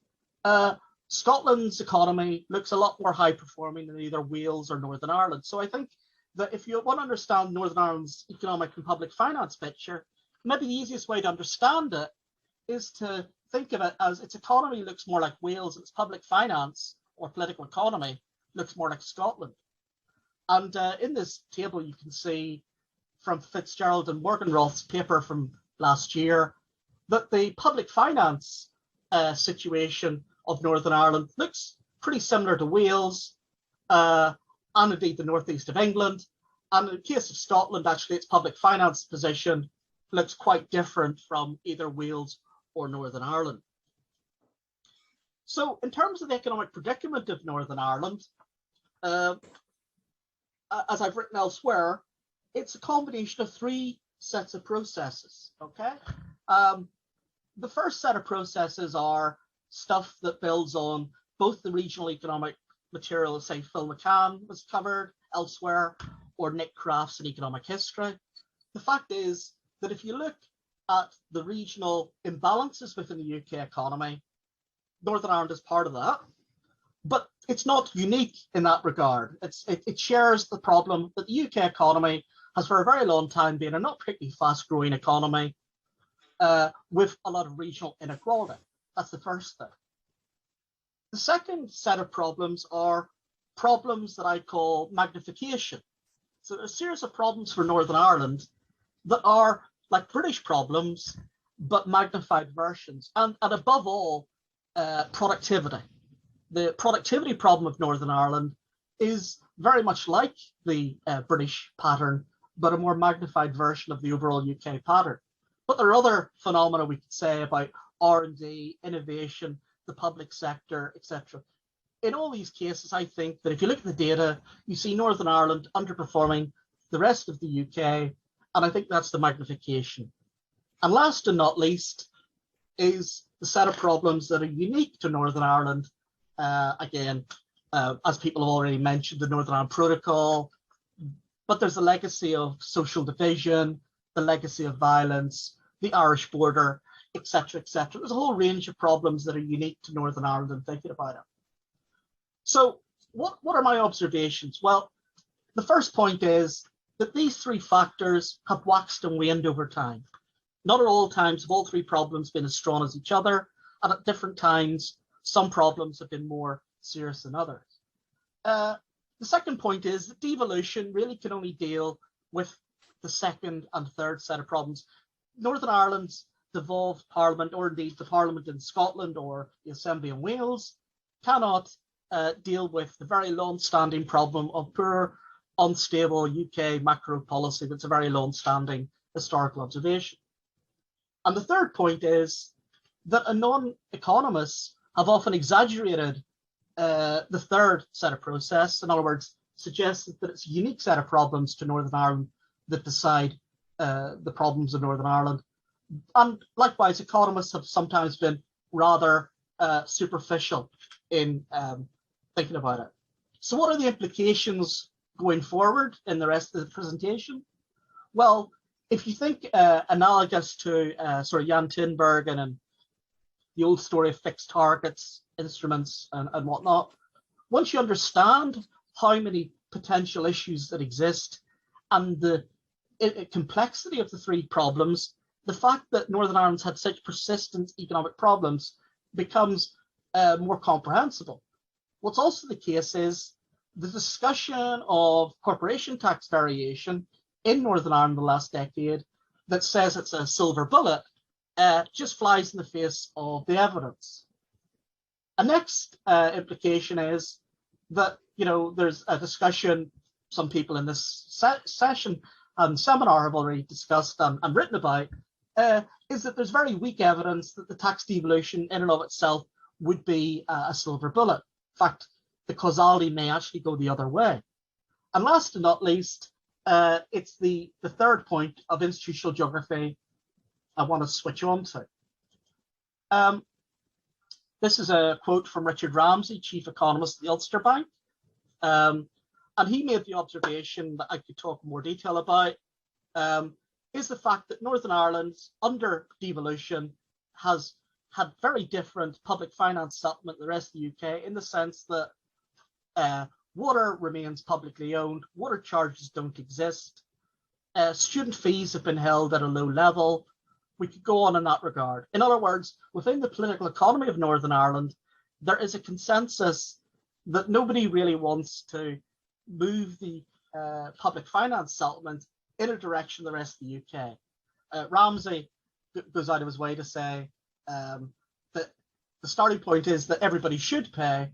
Scotland's economy looks a lot more high performing than either Wales or Northern Ireland. So I think that if you want to understand Northern Ireland's economic and public finance picture, maybe the easiest way to understand it is to think of it as its economy looks more like Wales, its public finance or political economy looks more like Scotland. And in this table, you can see from Fitzgerald and Morgenroth's paper from last year that the public finance situation of Northern Ireland looks pretty similar to Wales and indeed the northeast of England. And in the case of Scotland, actually, its public finance position looks quite different from either Wales or Northern Ireland. So in terms of the economic predicament of Northern Ireland, as I've written elsewhere, it's a combination of 3 sets of processes, okay? The first set of processes are stuff that builds on both the regional economic material, say Phil McCann was covered elsewhere, or Nick Kraft's in economic history. The fact is that if you look at the regional imbalances within the UK economy, Northern Ireland is part of that, but it's not unique in that regard. It shares the problem that the UK economy has for a very long time been a not particularly fast growing economy with a lot of regional inequality. That's the first thing. The second set of problems are problems that I call magnification. So a series of problems for Northern Ireland that are like British problems, but magnified versions. And above all, productivity. The productivity problem of Northern Ireland is very much like the British pattern, but a more magnified version of the overall UK pattern. But there are other phenomena we could say about R&D, innovation, the public sector, etc. In all these cases, I think that if you look at the data, you see Northern Ireland underperforming the rest of the UK, and I think that's the magnification. And last and not least is the set of problems that are unique to Northern Ireland, again, as people have already mentioned, the Northern Ireland Protocol, but there's a legacy of social division, the legacy of violence, the Irish border, etc., etc. There's a whole range of problems that are unique to Northern Ireland and thinking about it. So what are my observations? Well, the first point is that these three factors have waxed and waned over time. Not at all times have all three problems been as strong as each other, and at different times, some problems have been more serious than others. The second point is that devolution really can only deal with the second and third set of problems. Northern Ireland's devolved parliament, or indeed the parliament in Scotland or the Assembly in Wales, cannot deal with the very long-standing problem of poor, unstable UK macro policy that's a very long-standing historical observation. And the third point is that non-economists have often exaggerated the third set of process. In other words, suggested that it's a unique set of problems to Northern Ireland that decide the problems of Northern Ireland. And likewise, economists have sometimes been rather superficial in thinking about it. So what are the implications going forward in the rest of the presentation? Well, if you think analogous to Jan Tinbergen and the old story of fixed targets, instruments, and whatnot, once you understand how many potential issues that exist and the complexity of the three problems, the fact that Northern Ireland's had such persistent economic problems becomes more comprehensible. What's also the case is the discussion of corporation tax variation in Northern Ireland the last decade that says it's a silver bullet just flies in the face of the evidence. A next implication is that, there's a discussion, some people in this session and seminar have already discussed and written about, is that there's very weak evidence that the tax devolution in and of itself would be a silver bullet. In fact, the causality may actually go the other way. And last and not least, it's the third point of institutional geography I want to switch on to. This is a quote from Richard Ramsey, chief economist at the Ulster Bank. And he made the observation that I could talk in more detail about, is the fact that Northern Ireland, under devolution, has had very different public finance settlement than the rest of the UK, in the sense that water remains publicly owned, water charges don't exist, student fees have been held at a low level. We could go on in that regard. In other words, within the political economy of Northern Ireland, there is a consensus that nobody really wants to move the public finance settlement in a direction the rest of the UK. Ramsey goes out of his way to say that the starting point is that everybody should pay,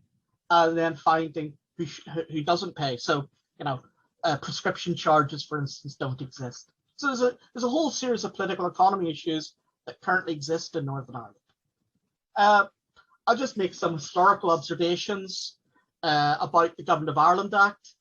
and then finding who doesn't pay. So, prescription charges, for instance, don't exist. So there's a whole series of political economy issues that currently exist in Northern Ireland. I'll just make some historical observations about the Government of Ireland Act.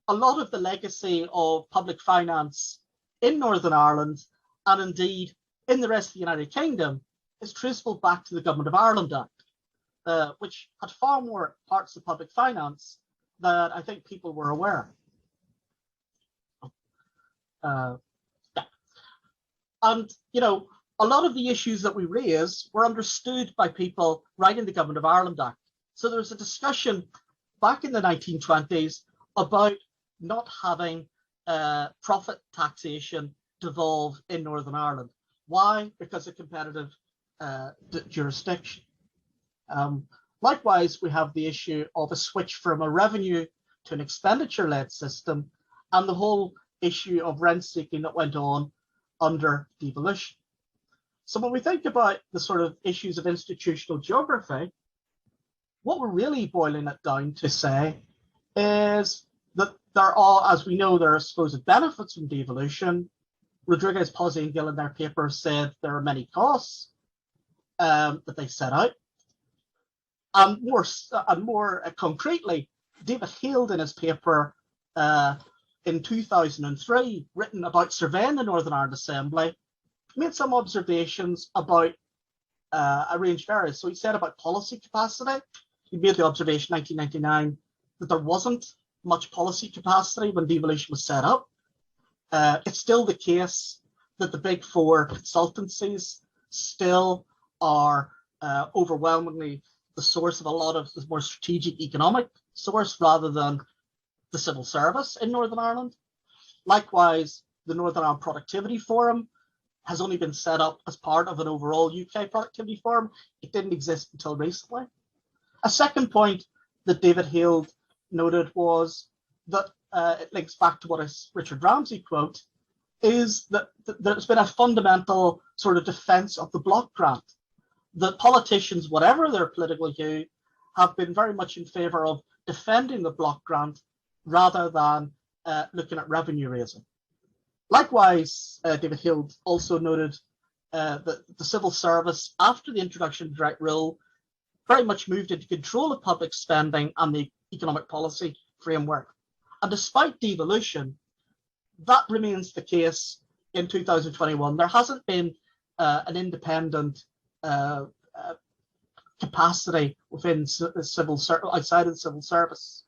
A lot of the legacy of public finance in Northern Ireland, and indeed in the rest of the United Kingdom, is traceable back to the Government of Ireland Act, which had far more parts of public finance than I think people were aware. And, a lot of the issues that we raise were understood by people writing the Government of Ireland Act. So there was a discussion back in the 1920s about not having profit taxation devolved in Northern Ireland. Why? Because of competitive jurisdiction. Likewise, we have the issue of a switch from a revenue to an expenditure-led system, and the whole issue of rent seeking that went on under devolution. So when we think about the sort of issues of institutional geography, what we're really boiling it down to say is that there are, as we know, there are supposed benefits from devolution. Rodriguez, Posey, and Gill in their paper said there are many costs that they set out. And more concretely, David Held in his paper in 2003, written about surveying the Northern Ireland Assembly, made some observations about a range of areas. So he said about policy capacity. He made the observation 1999 that there wasn't much policy capacity when devolution was set up. It's still the case that the big four consultancies still are overwhelmingly the source of a lot of the more strategic economic source rather than the civil service in Northern Ireland. Likewise, the Northern Ireland Productivity Forum has only been set up as part of an overall UK productivity forum. It didn't exist until recently. A second point that David Hield noted was that it links back to what a Richard Ramsay quote, is that there's been a fundamental sort of defense of the block grant. That politicians, whatever their political hue, have been very much in favor of defending the block grant rather than looking at revenue raising. Likewise, David Hield also noted that the civil service, after the introduction of direct rule, very much moved into control of public spending and the economic policy framework. And despite devolution, that remains the case in 2021. There hasn't been an independent capacity within outside of the civil service.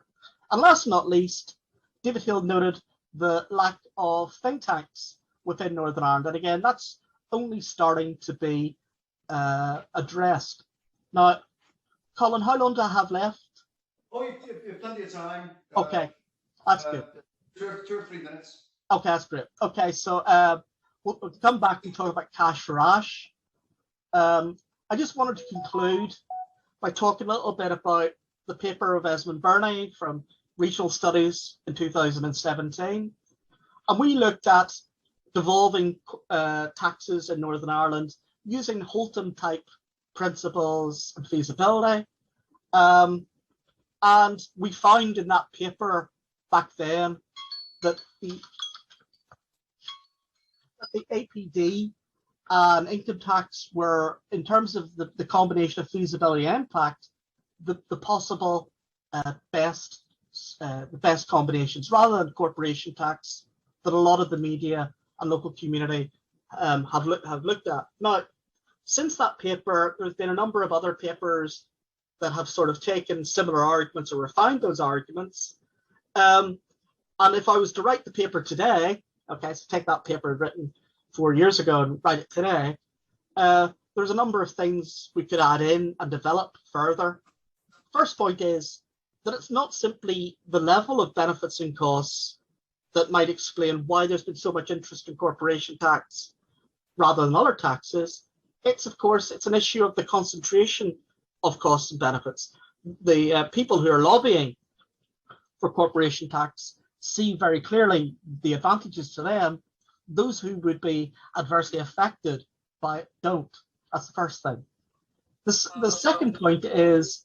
And last but not least, David Hill noted the lack of think tanks within Northern Ireland. And again, that's only starting to be addressed. Now, Colin, how long do I have left? Oh, you've plenty of time. Okay, that's good. 2 or 3 minutes. Okay, that's great. Okay, so we'll come back and talk about cash for ash. I just wanted to conclude by talking a little bit about the paper of Esmond Burney from Regional Studies in 2017. And we looked at devolving taxes in Northern Ireland using Holton type principles and feasibility. And we found in that paper back then that the APD and income tax were, in terms of the combination of feasibility and impact, the possible best combinations, rather than corporation tax that a lot of the media and local community have looked at. Now, since that paper, there's been a number of other papers that have sort of taken similar arguments or refined those arguments. And if I was to write the paper today, okay, so take that paper written 4 years ago and write it today, there's a number of things we could add in and develop further. First point is that it's not simply the level of benefits and costs that might explain why there's been so much interest in corporation tax rather than other taxes. It's, of course, it's an issue of the concentration of costs and benefits. The people who are lobbying for corporation tax see very clearly the advantages to them. Those who would be adversely affected by it don't. That's the first thing. The second point is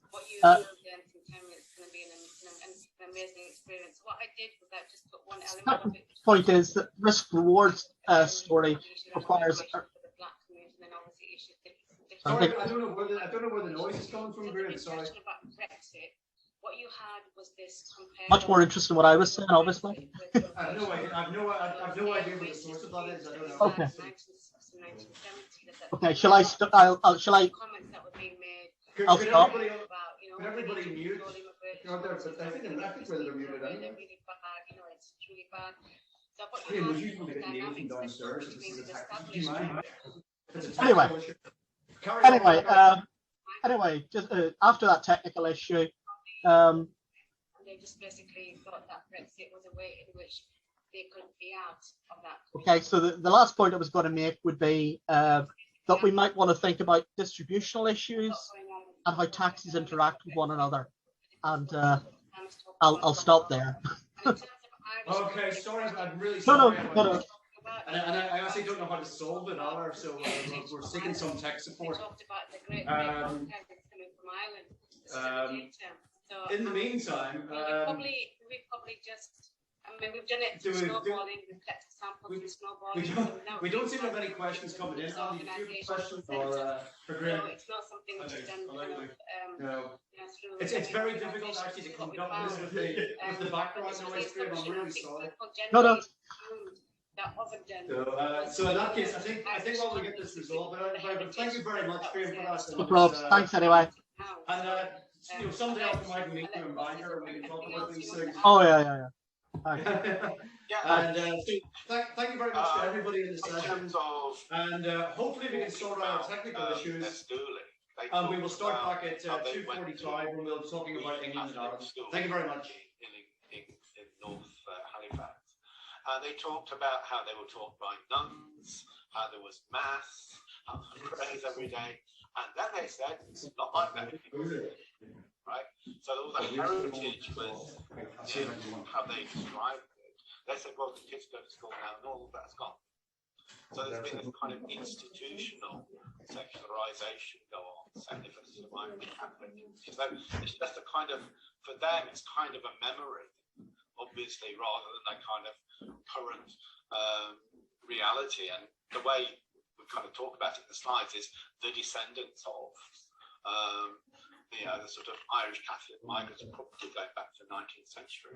point is that risk reward story requires. Sorry, I don't know where the noise is coming from. Really, sorry. What you had was this much more interesting than what I was saying, obviously. I have no idea what the source of that is. I don't know. Okay. Okay. Shall I? Shall I? I'll stop. Could everybody mute? I think whether they're muted anyway. It's truly bad. So Ian, was usually getting anything downstairs. Do you mind? Anyway, just after that technical issue, they just basically thought that Brexit was a way in which they could be out of that. Okay, so the last point I was going to make would be that we might want to think about distributional issues and how taxes interact with one another. And I'll stop there. Okay, sorry, I'm really sorry. No. And I actually don't know how to solve it either, so we're seeking some tech support. In the meantime, we probably just, I mean, we've done it through snowballing, we've collected samples with snowballing. We don't seem to have any questions coming in. Andy, do you have questions for Graham? No, it's not something which is done no. It's very difficult actually to come up with this with the background noise, Graham. I'm really sorry. No. So in that case, I think while we get this resolved, but thank you very much, Graham, for that. No problem. Thanks anyway. And someday I'll come out and meet you in Bangor and we can talk about these things. Oh, yeah. Hi. And thank you very much to everybody in the session. And hopefully we can sort out technical issues. And we will start back at 2:45 when we'll be talking about England and Ireland. Thank you very much. In North Halifax. They talked about how they were taught by nuns, how there was mass, how there was prayers every day. And then they said, it's not like that anymore. Right? So all the heritage was how they described it. They said, well, the kids go to school now and all of that's gone. So there's been this kind of institutional secularization go on, secularists might be happening. So it's just a kind of, for them, it's kind of a memory, obviously, rather than a kind of current reality. And the way we kind of talk about it in the slides is the descendants of the sort of Irish Catholic migrants, probably going back to the 19th century.